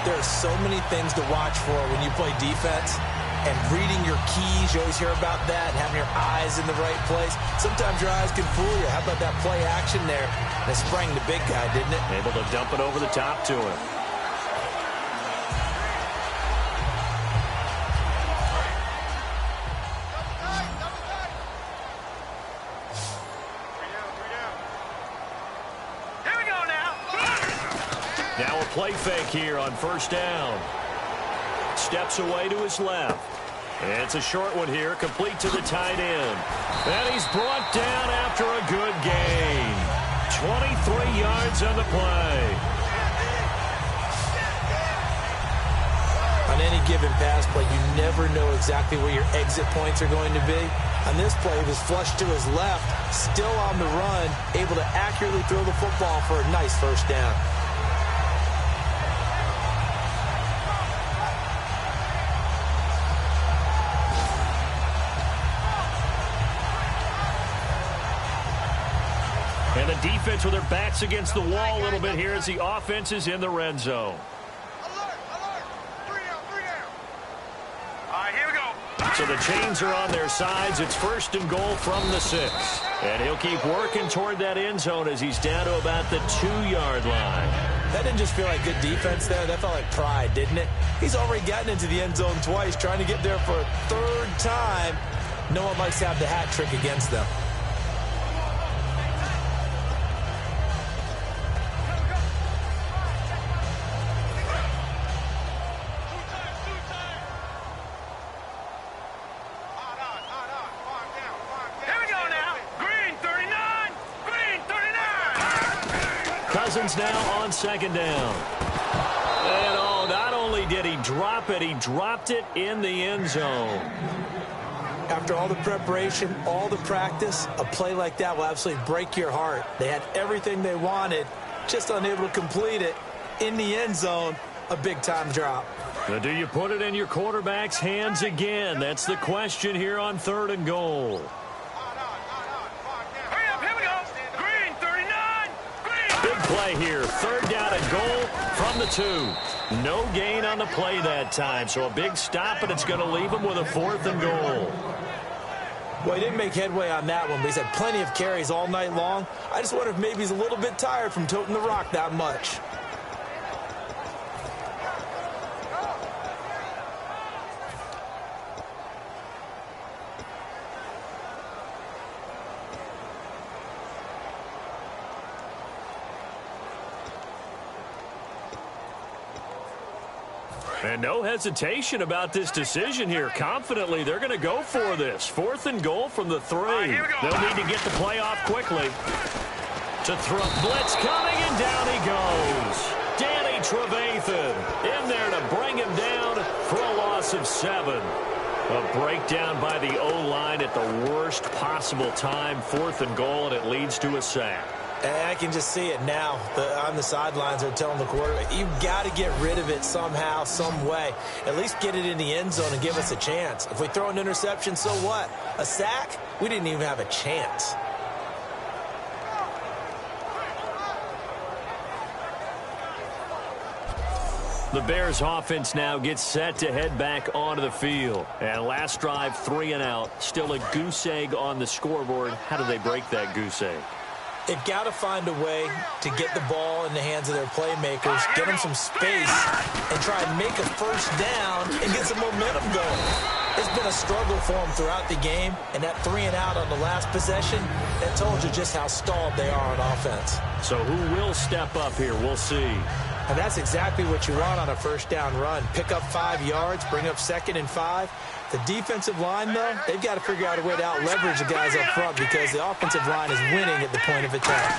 There are so many things to watch for when you play defense. And reading your keys, you always hear about that, and having your eyes in the right place. Sometimes your eyes can fool you. How about that play action there? And it sprang the big guy, didn't it? Able to dump it over the top to him. Here we go now. Now a play fake here on 1st down. Steps away to his left. And it's a short one here, complete to the tight end. And he's brought down after a good gain. 23 yards on the play. On any given pass play, you never know exactly where your exit points are going to be. On this play, he was flushed to his left, still on the run, able to accurately throw the football for a nice 1st down. And the defense with their backs against the wall a little bit here as the offense is in the red zone. Alert, alert. 3 down. All right, here we go. So the chains are on their sides. It's 1st and goal from the 6. And he'll keep working toward that end zone as he's down to about the 2-yard line. That didn't just feel like good defense there. That felt like pride, didn't it? He's already gotten into the end zone twice, trying to get there for a 3rd time. No one likes to have the hat trick against them. Cousins now on 2nd down. And oh, not only did he drop it, he dropped it in the end zone. After all the preparation, all the practice, a play like that will absolutely break your heart. They had everything they wanted, just unable to complete it. In the end zone, a big-time drop. Now, do you put it in your quarterback's hands again? That's the question here on 3rd and goal. Hurry up, here we go. Green, 39. Green. play here. 3rd down and goal from the 2. No gain on the play that time, so a big stop, and it's going to leave him with a 4th and goal. Well, he didn't make headway on that one, but he's had plenty of carries all night long. I just wonder if maybe he's a little bit tired from toting the rock that much. And no hesitation about this decision here. Confidently, they're going to go for this. 4th and goal from the 3. They'll need to get the play off quickly. To throw, blitz coming, and down he goes. Danny Trevathan in there to bring him down for a loss of 7. A breakdown by the O-line at the worst possible time. 4th and goal, and it leads to a sack. And I can just see it now. On the sidelines, they're telling the quarterback, you've got to get rid of it somehow, some way. At least get it in the end zone and give us a chance. If we throw an interception, so what? A sack? We didn't even have a chance. The Bears offense now gets set to head back onto the field. And last drive, 3 and out. Still a goose egg on the scoreboard. How do they break that goose egg? They've got to find a way to get the ball in the hands of their playmakers, get them some space, and try and make a 1st down and get some momentum going. It's been a struggle for them throughout the game, and that 3 and out on the last possession, that told you just how stalled they are on offense. So who will step up here? We'll see. And that's exactly what you want on a 1st down run. Pick up 5 yards, bring up 2nd and 5. The defensive line, though, they've got to figure out a way to out-leverage the guys up front because the offensive line is winning at the point of attack.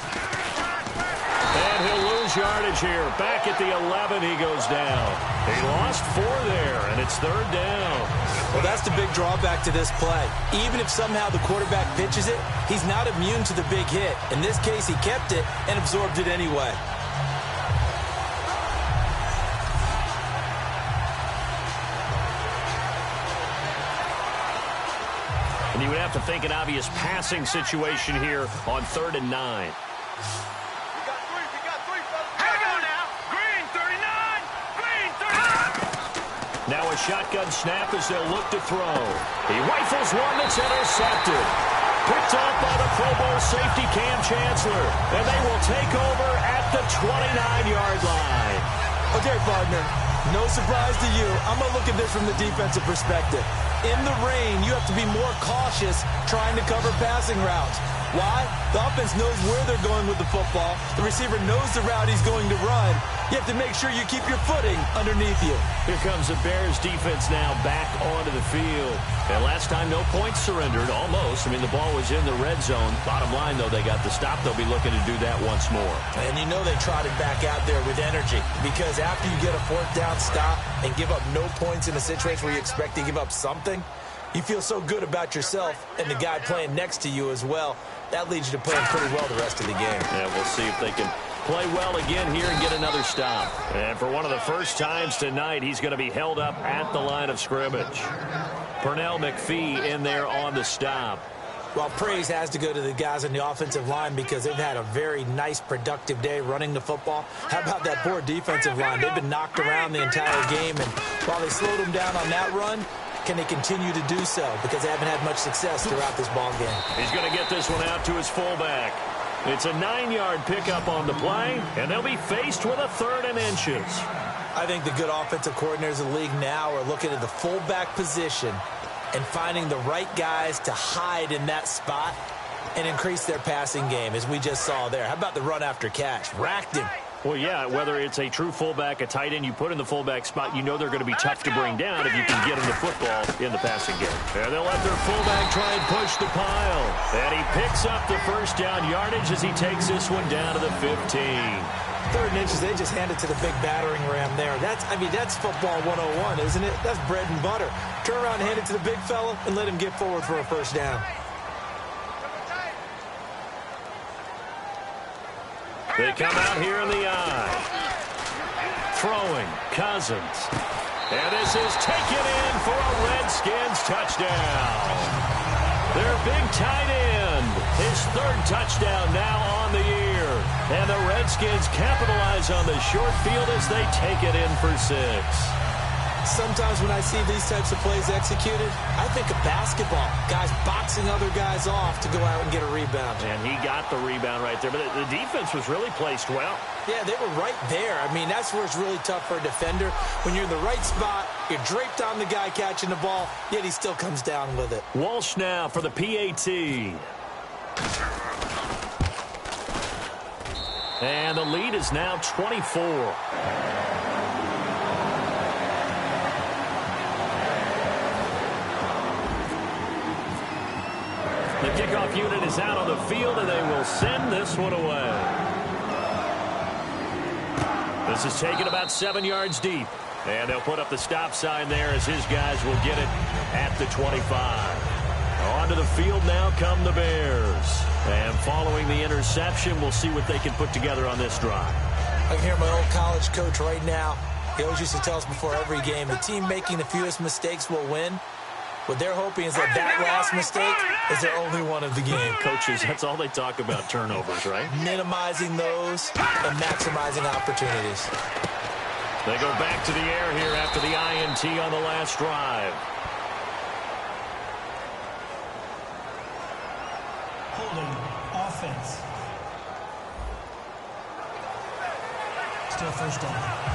And he'll lose yardage here. Back at the 11, he goes down. He lost 4 there, and it's 3rd down. Well, that's the big drawback to this play. Even if somehow the quarterback pitches it, he's not immune to the big hit. In this case, he kept it and absorbed it anyway. And you would have to think an obvious passing situation here on 3rd and 9. We got 3, fellas. Here we go now. Green, 39. Green, 39. Now a shotgun snap as they'll look to throw. He rifles one that's intercepted. Picked up by the Pro Bowl safety Cam Chancellor. And they will take over at the 29-yard line. Okay, partner, no surprise to you. I'm going to look at this from the defensive perspective. In the rain, you have to be more cautious trying to cover passing routes. Why? The offense knows where they're going with the football. The receiver knows the route he's going to run. You have to make sure you keep your footing underneath you. Here comes the Bears defense now back onto the field. And last time, no points surrendered, almost. I mean, the ball was in the red zone. Bottom line, though, they got the stop. They'll be looking to do that once more. And you know they trotted back out there with energy because after you get a 4th down stop and give up no points in a situation where you expect to give up something, you feel so good about yourself and the guy playing next to you as well. That leads you to playing pretty well the rest of the game. Yeah, we'll see if they can play well again here and get another stop. And for one of the first times tonight, he's going to be held up at the line of scrimmage. Pernell McPhee in there on the stop. Well, praise has to go to the guys on the offensive line because they've had a very nice, productive day running the football. How about that poor defensive line? They've been knocked around the entire game, and while they slowed them down on that run, can they continue to do so? Because they haven't had much success throughout this ball game. He's going to get this one out to his fullback. It's a 9-yard pickup on the play, and they'll be faced with a 3rd and inches. I think the good offensive coordinators in the league now are looking at the fullback position and finding the right guys to hide in that spot and increase their passing game, as we just saw there. How about the run after catch? Racked him. Well, yeah, whether it's a true fullback, a tight end, you put in the fullback spot, you know they're going to be tough to bring down if you can get them the football in the passing game. And they'll let their fullback try and push the pile. And he picks up the 1st down yardage as he takes this one down to the 15. 3rd and inches, they just hand it to the big battering ram there. That's football 101, isn't it? That's bread and butter. Turn around and hand it to the big fella and let him get forward for a 1st down. They come out here in the eye. Throwing, Cousins. And this is taken in for a Redskins touchdown. Their big tight end. His 3rd touchdown now on the year. And the Redskins capitalize on the short field as they take it in for 6. Sometimes when I see these types of plays executed, I think of basketball. Guys boxing other guys off to go out and get a rebound. And he got the rebound right there. But the defense was really placed well. Yeah, they were right there. I mean, that's where it's really tough for a defender. When you're in the right spot, you're draped on the guy catching the ball, yet he still comes down with it. Walsh now for the PAT. And the lead is now 24. The kickoff unit is out on the field, and they will send this one away. This is taken about 7 yards deep. And they'll put up the stop sign there as his guys will get it at the 25. Onto the field now come the Bears. And following the interception, we'll see what they can put together on this drive. I can hear my old college coach right now. He always used to tell us before every game, the team making the fewest mistakes will win. What they're hoping is that last mistake is their only one of the game. Coaches, that's all they talk about, turnovers, right? Minimizing those and maximizing opportunities. They go back to the air here after the INT on the last drive. Holding offense. Still first down.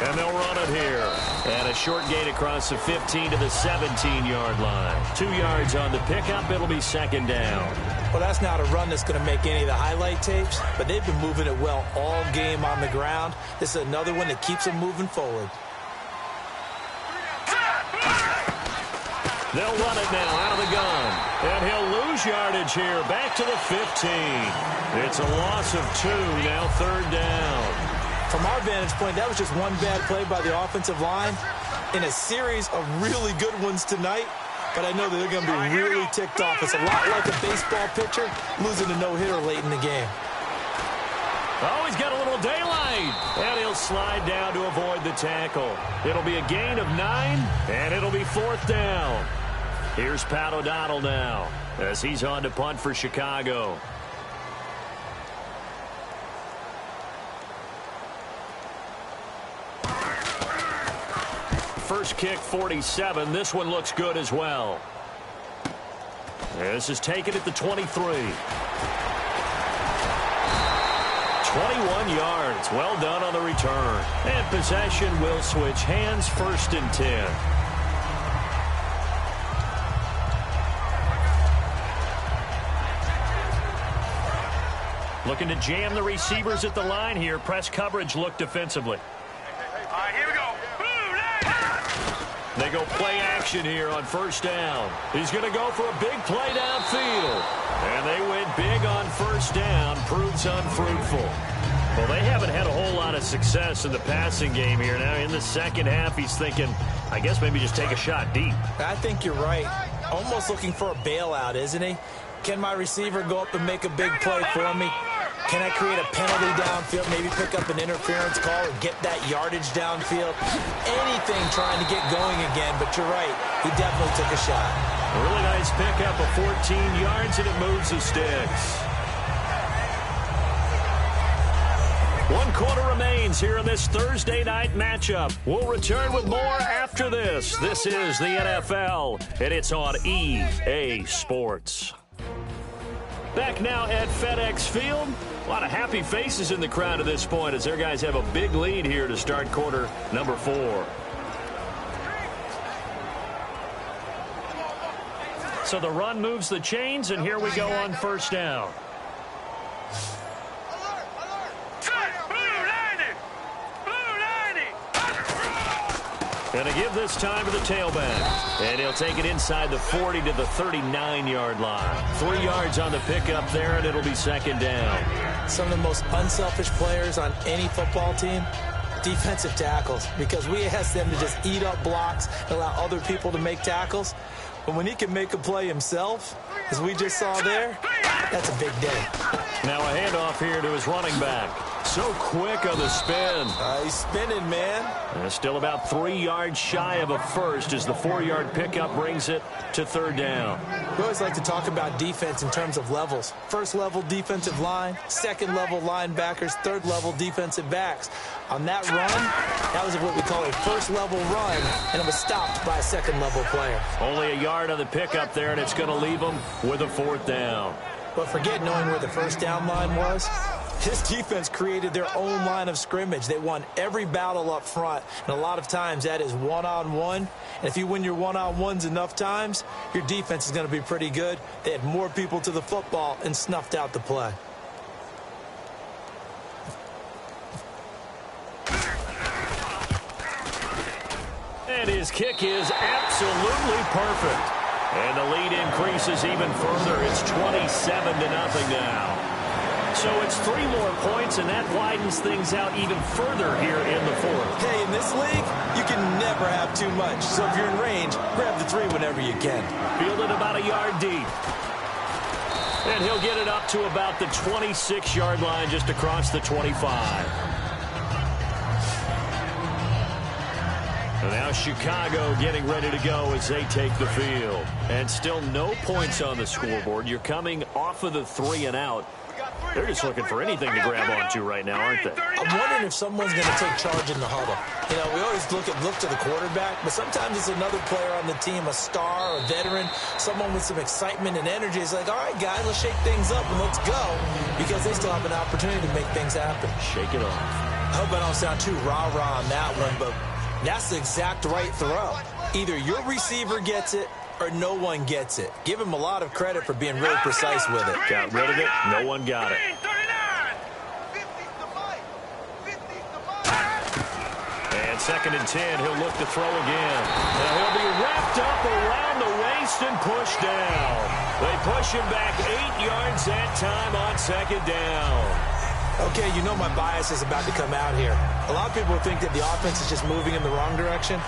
And they'll run it here. And a short gain across the 15 to the 17-yard line. 2 yards on the pickup. It'll be second down. Well, that's not a run that's going to make any of the highlight tapes, but they've been moving it well all game on the ground. This is another one that keeps them moving forward. They'll run it now out of the gun. And he'll lose yardage here. Back to the 15. It's a loss of 2. Now third down. From our vantage point, that was just one bad play by the offensive line in a series of really good ones tonight. But I know that they're going to be really ticked off. It's a lot like a baseball pitcher losing a no-hitter late in the game. Oh, he's got a little daylight. And he'll slide down to avoid the tackle. It'll be a gain of 9, and it'll be fourth down. Here's Pat O'Donnell now as he's on to punt for Chicago. First kick, 47. This one looks good as well. This is taken at the 23. 21 yards. Well done on the return. And possession will switch hands, first and 10. Looking to jam the receivers at the line here. Press coverage look defensively. All right, here we go. They go play action here on first down. He's going to go for a big play downfield. And they went big on first down. Proves unfruitful. Well, they haven't had a whole lot of success in the passing game here. Now in the second half, he's thinking, I guess maybe just take a shot deep. I think you're right. Almost looking for a bailout, isn't he? Can my receiver go up and make a big play for me? Can I create a penalty downfield, maybe pick up an interference call or get that yardage downfield? Anything trying to get going again, but you're right. He definitely took a shot. A really nice pickup of 14 yards, and it moves the sticks. 1 quarter remains here in this Thursday night matchup. We'll return with more after this. This is the NFL, and it's on EA Sports. Back now at FedEx Field. A lot of happy faces in the crowd at this point as their guys have a big lead here to start quarter number 4. So the run moves the chains, and here we go on first down. And to give this time to the tailback. And he'll take it inside the 40 to the 39-yard line. 3 yards on the pickup there, and it'll be second down. Some of the most unselfish players on any football team, defensive tackles, because we ask them to just eat up blocks and allow other people to make tackles. But when he can make a play himself, as we just saw there, that's a big day. Now a handoff here to his running back. So quick on the spin. He's spinning, man. Still about 3 yards shy of a first as the 4-yard pickup brings it to third down. We always like to talk about defense in terms of levels. First level defensive line, second level linebackers, third level defensive backs. On that run, that was what we call a first level run, and it was stopped by a second level player. Only a yard on the pickup there, and it's going to leave them with a 4th down. But forget knowing where the first down line was. This defense created their own line of scrimmage. They won every battle up front, and a lot of times that is one-on-one. And if you win your one-on-ones enough times, your defense is going to be pretty good. They had more people to the football and snuffed out the play. And his kick is absolutely perfect. And the lead increases even further. It's 27-0 now. So it's 3 more points, and that widens things out even further here in the 4th. Hey, in this league, you can never have too much. So if you're in range, grab the 3 whenever you can. Fielded about a yard deep. And he'll get it up to about the 26-yard line, just across the 25. And now Chicago getting ready to go as they take the field. And still no points on the scoreboard. You're coming off of the 3 and out. They're just looking for anything to grab onto right now, aren't they? I'm wondering if someone's going to take charge in the huddle. You know, we always look to the quarterback, but sometimes it's another player on the team, a star, a veteran, someone with some excitement and energy. It's like, all right, guys, let's shake things up and let's go, because they still have an opportunity to make things happen. Shake it off. I hope I don't sound too rah-rah on that one, but that's the exact right throw. Either your receiver gets it or no one gets it. Give him a lot of credit for being really precise with it. Got rid of it. No one got it. And 2nd and 10. He'll look to throw again. Now he'll be wrapped up around the waist and pushed down. They push him back 8 yards that time on 2nd down. Okay, you know my bias is about to come out here. A lot of people think that the offense is just moving in the wrong direction.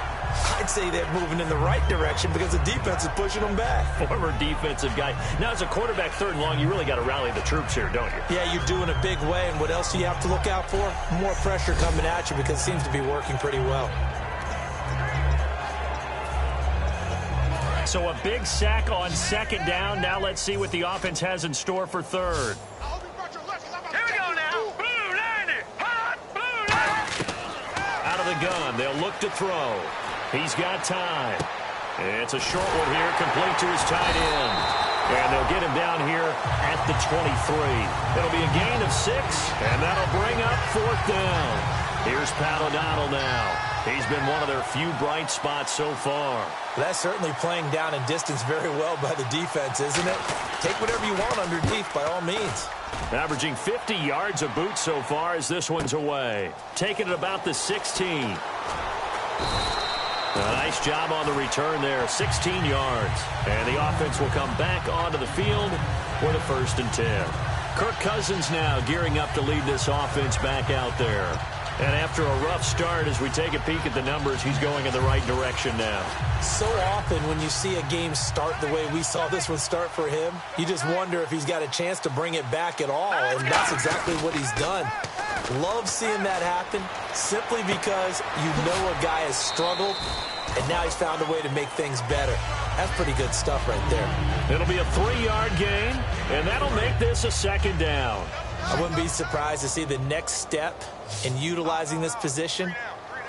I'd say they're moving in the right direction because the defense is pushing them back. Former defensive guy. Now, as a quarterback 3rd and long, you really got to rally the troops here, don't you? Yeah, you're doing a big way, and what else do you have to look out for? More pressure coming at you because it seems to be working pretty well. So a big sack on 2nd down. Now let's see what the offense has in store for 3rd. Here we go now. Blue line it. Hot blue line. Out of the gun. They'll look to throw. He's got time. It's a short one here, complete to his tight end. And they'll get him down here at the 23. It'll be a gain of 6, and that'll bring up 4th down. Here's Pat O'Donnell now. He's been one of their few bright spots so far. That's certainly playing down in distance very well by the defense, isn't it? Take whatever you want underneath by all means. Averaging 50 yards a boot so far as this one's away. Taking it about the 16. A nice job on the return there, 16 yards. And the offense will come back onto the field for the 1st and 10. Kirk Cousins now gearing up to lead this offense back out there. And after a rough start, as we take a peek at the numbers, he's going in the right direction now. So often when you see a game start the way we saw this one start for him, you just wonder if he's got a chance to bring it back at all, and that's exactly what he's done. Love seeing that happen simply because you know a guy has struggled, and now he's found a way to make things better. That's pretty good stuff right there. It'll be a 3-yard gain, and that'll make this a 2nd down. I wouldn't be surprised to see the next step in utilizing this position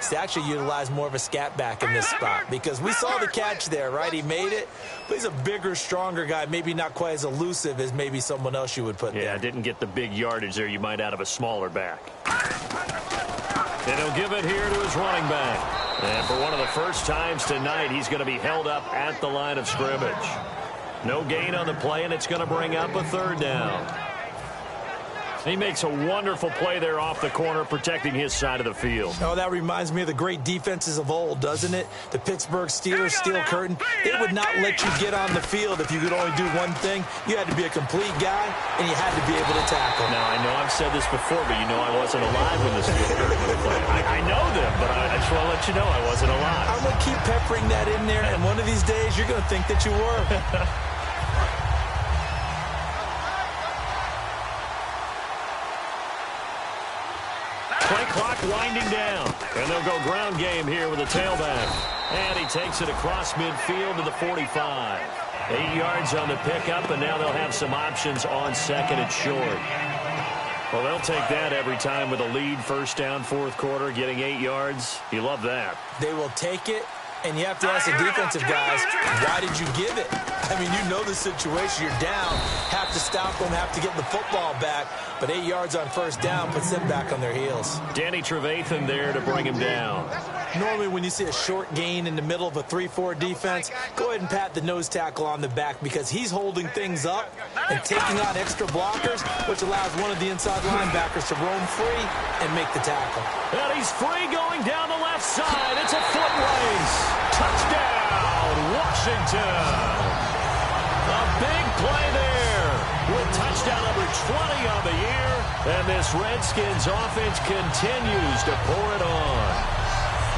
is to actually utilize more of a scat back in this spot, because we saw the catch there, right? He made it, but he's a bigger, stronger guy, maybe not quite as elusive as maybe someone else you would put there. Yeah, didn't get the big yardage there you might out of a smaller back. And he'll give it here to his running back. And for one of the first times tonight, he's going to be held up at the line of scrimmage. No gain on the play, and it's going to bring up a 3rd down. He makes a wonderful play there off the corner, protecting his side of the field. Oh, that reminds me of the great defenses of old, doesn't it? The Pittsburgh Steelers steel curtain. They would not let you get on the field if you could only do one thing. You had to be a complete guy, and you had to be able to tackle. Now, I know I've said this before, but you know I wasn't alive when the steel curtain was played. I know them, but I just want to let you know I wasn't alive. I'm going to keep peppering that in there, and one of these days you're going to think that you were. clock winding down. And they'll go ground game here with a tailback. And he takes it across midfield to the 45. 8 yards on the pickup, and now they'll have some options on second and short. Well, they'll take that every time with a lead, first down, fourth quarter, getting 8 yards. You love that. They will take it, and you have to ask the defensive guys, why did you give it? I mean, you know the situation. You're down, have to stop them, have to get the football back, but 8 yards on first down puts them back on their heels. Danny Trevathan there to bring him down. Normally when you see a short gain in the middle of a 3-4 defense, go ahead and pat the nose tackle on the back because he's holding things up and taking on extra blockers, which allows one of the inside linebackers to roam free and make the tackle. And he's free going down the left side. It's a foot race. Touchdown, Washington. A big play there with touchdown number 20 on the year. And this Redskins offense continues to pour it on.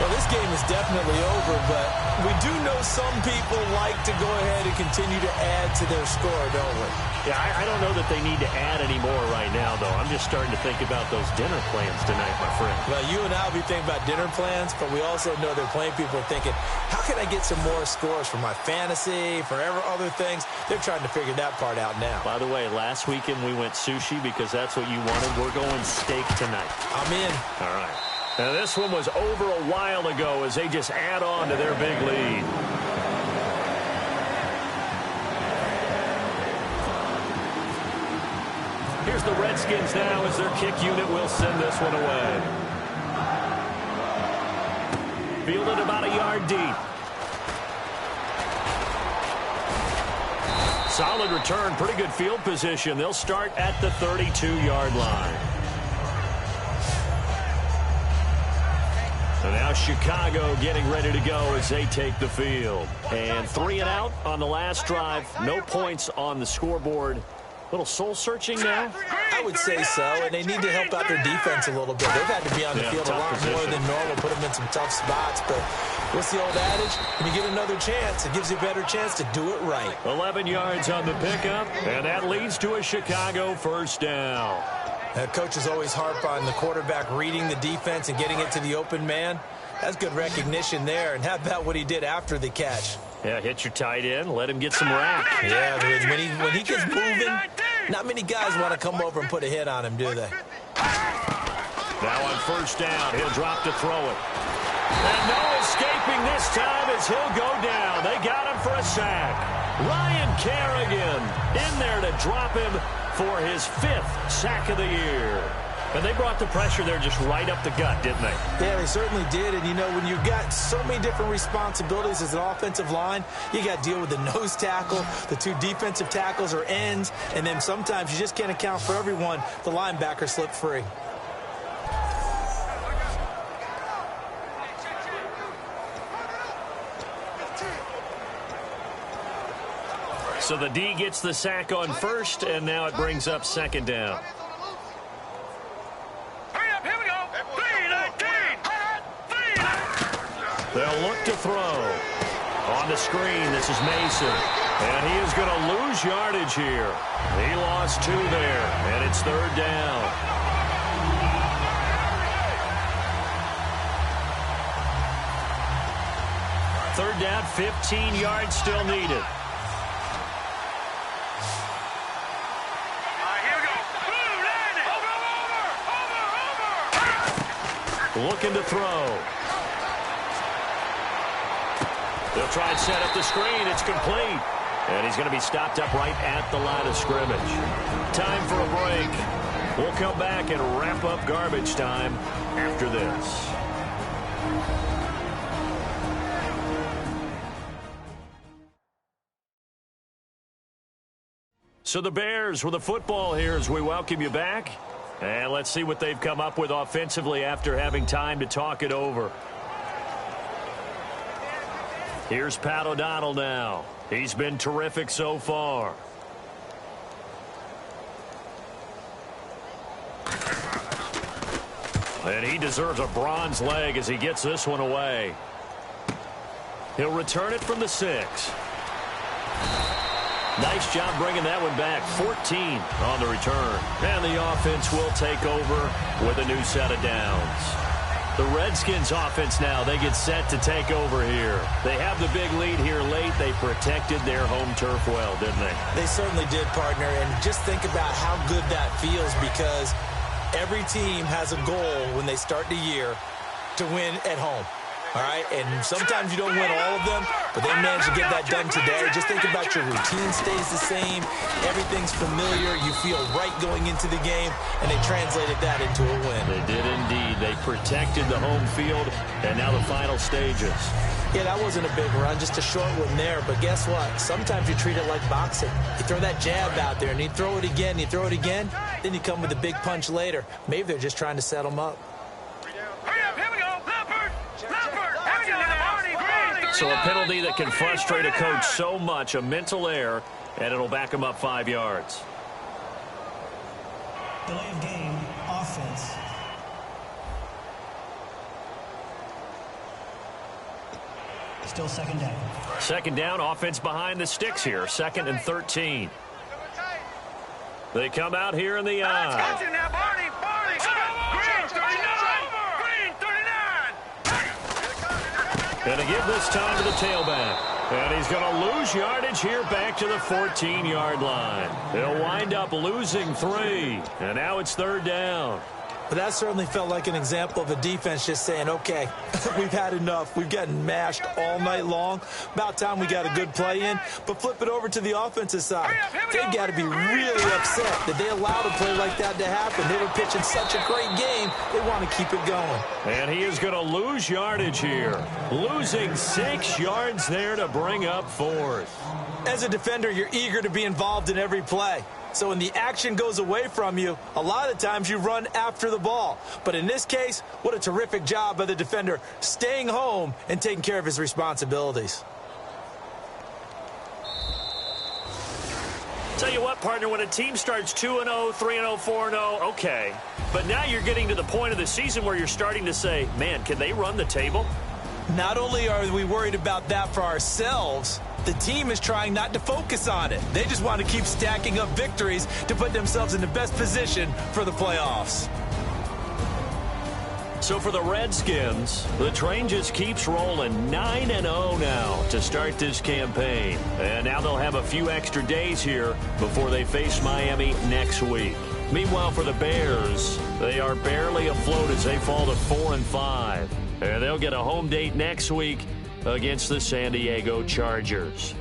Well, this game is definitely over, but we do know some people like to go ahead and continue to add to their score, don't we? Yeah, I don't know that they need to add any more right now, though. I'm just starting to think about those dinner plans tonight, my friend. Well, you and I will be thinking about dinner plans, but we also know there are plenty of people thinking, how can I get some more scores for my fantasy, for other things? They're trying to figure that part out now. By the way, last weekend we went sushi because that's what you wanted. We're going steak tonight. I'm in. All right. Now, this one was over a while ago as they just add on to their big lead. Here's the Redskins now as their kick unit will send this one away. Fielded about a yard deep. Solid return, pretty good field position. They'll start at the 32-yard line. So now Chicago getting ready to go as they take the field. And 3 and out on the last drive. No points on the scoreboard. Little soul-searching now? I would say so, and they need to help out their defense a little bit. They've had to be on the field a lot more than normal, put them in some tough spots. But what's the old adage? When you get another chance, it gives you a better chance to do it right. 11 yards on the pickup, and that leads to a Chicago first down. Coaches always harp on the quarterback reading the defense and getting it to the open man. That's good recognition there. And how about what he did after the catch? Yeah, hit your tight end, let him get some rack. Yeah, when he gets moving, not many guys want to come over and put a hit on him, do they? Now on first down, he'll drop to throw it. And no escaping this time as he'll go down. They got him for a sack. Ryan Kerrigan in there to drop him for his 5th sack of the year. And they brought the pressure there just right up the gut, didn't they? Yeah, they certainly did. And, you know, when you've got so many different responsibilities as an offensive line, you got to deal with the nose tackle, the 2 defensive tackles or ends, and then sometimes you just can't account for everyone. The linebacker slipped free. So the D gets the sack on first, and now it brings up second down. They'll look to throw. On the screen, this is Mason. And he is going to lose yardage here. He lost 2 there, and it's third down. Third down, 15 yards still needed. Looking to throw. They'll try and set up the screen. It's complete. And he's going to be stopped up right at the line of scrimmage. Time for a break. We'll come back and wrap up garbage time after this. So the Bears with the football here as we welcome you back. And let's see what they've come up with offensively after having time to talk it over. Here's Pat O'Donnell now. He's been terrific so far. And he deserves a bronze leg as he gets this one away. He'll return it from the 6. Nice job bringing that one back. 14 on the return. And the offense will take over with a new set of downs. The Redskins offense now, they get set to take over here. They have the big lead here late. They protected their home turf well, didn't they? They certainly did, partner. And just think about how good that feels, because every team has a goal when they start the year to win at home. All right, and sometimes you don't win all of them, but they managed to get that done today. Just think about your routine stays the same. Everything's familiar. You feel right going into the game, and they translated that into a win. They did indeed. They protected the home field, and now the final stages. Yeah, that wasn't a big run, just a short one there. But guess what? Sometimes you treat it like boxing. You throw that jab out there, and you throw it again, you throw it again, then you come with a big punch later. Maybe they're just trying to set them up. So a penalty that can frustrate a coach so much, a mental error, and it'll back him up 5 yards. Delay of game, offense. Still second down. Second down, offense behind the sticks here. 2nd and 13. They come out here in the eye. And to give this time to the tailback. And he's going to lose yardage here back to the 14-yard line. They'll wind up losing 3. And now it's 3rd down. But that certainly felt like an example of a defense just saying, okay, we've had enough. We've gotten mashed all night long. About time we got a good play in. But flip it over to the offensive side. They've got to be really upset that they allowed a play like that to happen. They were pitching such a great game, they want to keep it going. And he is going to lose yardage here. Losing 6 yards there to bring up 4th. As a defender, you're eager to be involved in every play. So when the action goes away from you, a lot of times you run after the ball. But in this case, what a terrific job by the defender staying home and taking care of his responsibilities. Tell you what, partner, when a team starts 2-0, 3-0, 4-0, okay. But now you're getting to the point of the season where you're starting to say, man, can they run the table? Not only are we worried about that for ourselves, the team is trying not to focus on it. They just want to keep stacking up victories to put themselves in the best position for the playoffs. So for the Redskins, the train just keeps rolling. 9-0 now to start this campaign. And now they'll have a few extra days here before they face Miami next week. Meanwhile, for the Bears, they are barely afloat as they fall to 4-5. And they'll get a home date next week against the San Diego Chargers.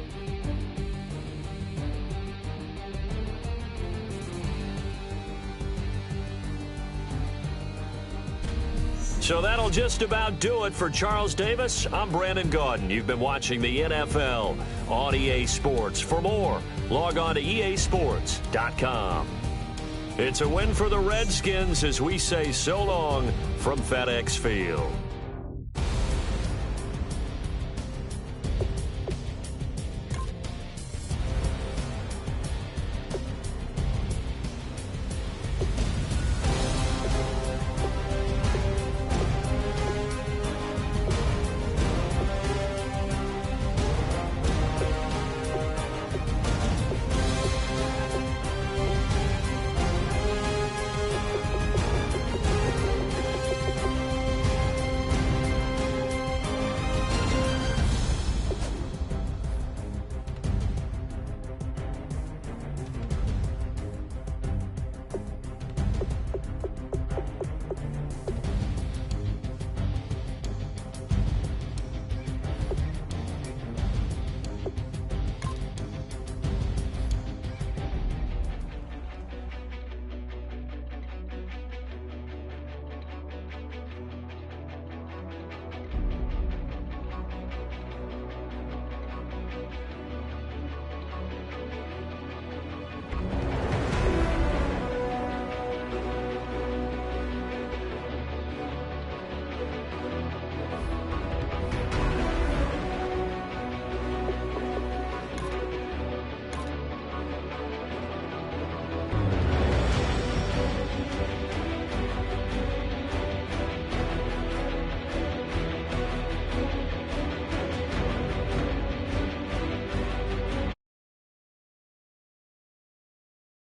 So that'll just about do it for Charles Davis. I'm Brandon Gaudin. You've been watching the NFL on EA Sports. For more, log on to easports.com. It's a win for the Redskins as we say so long from FedEx Field.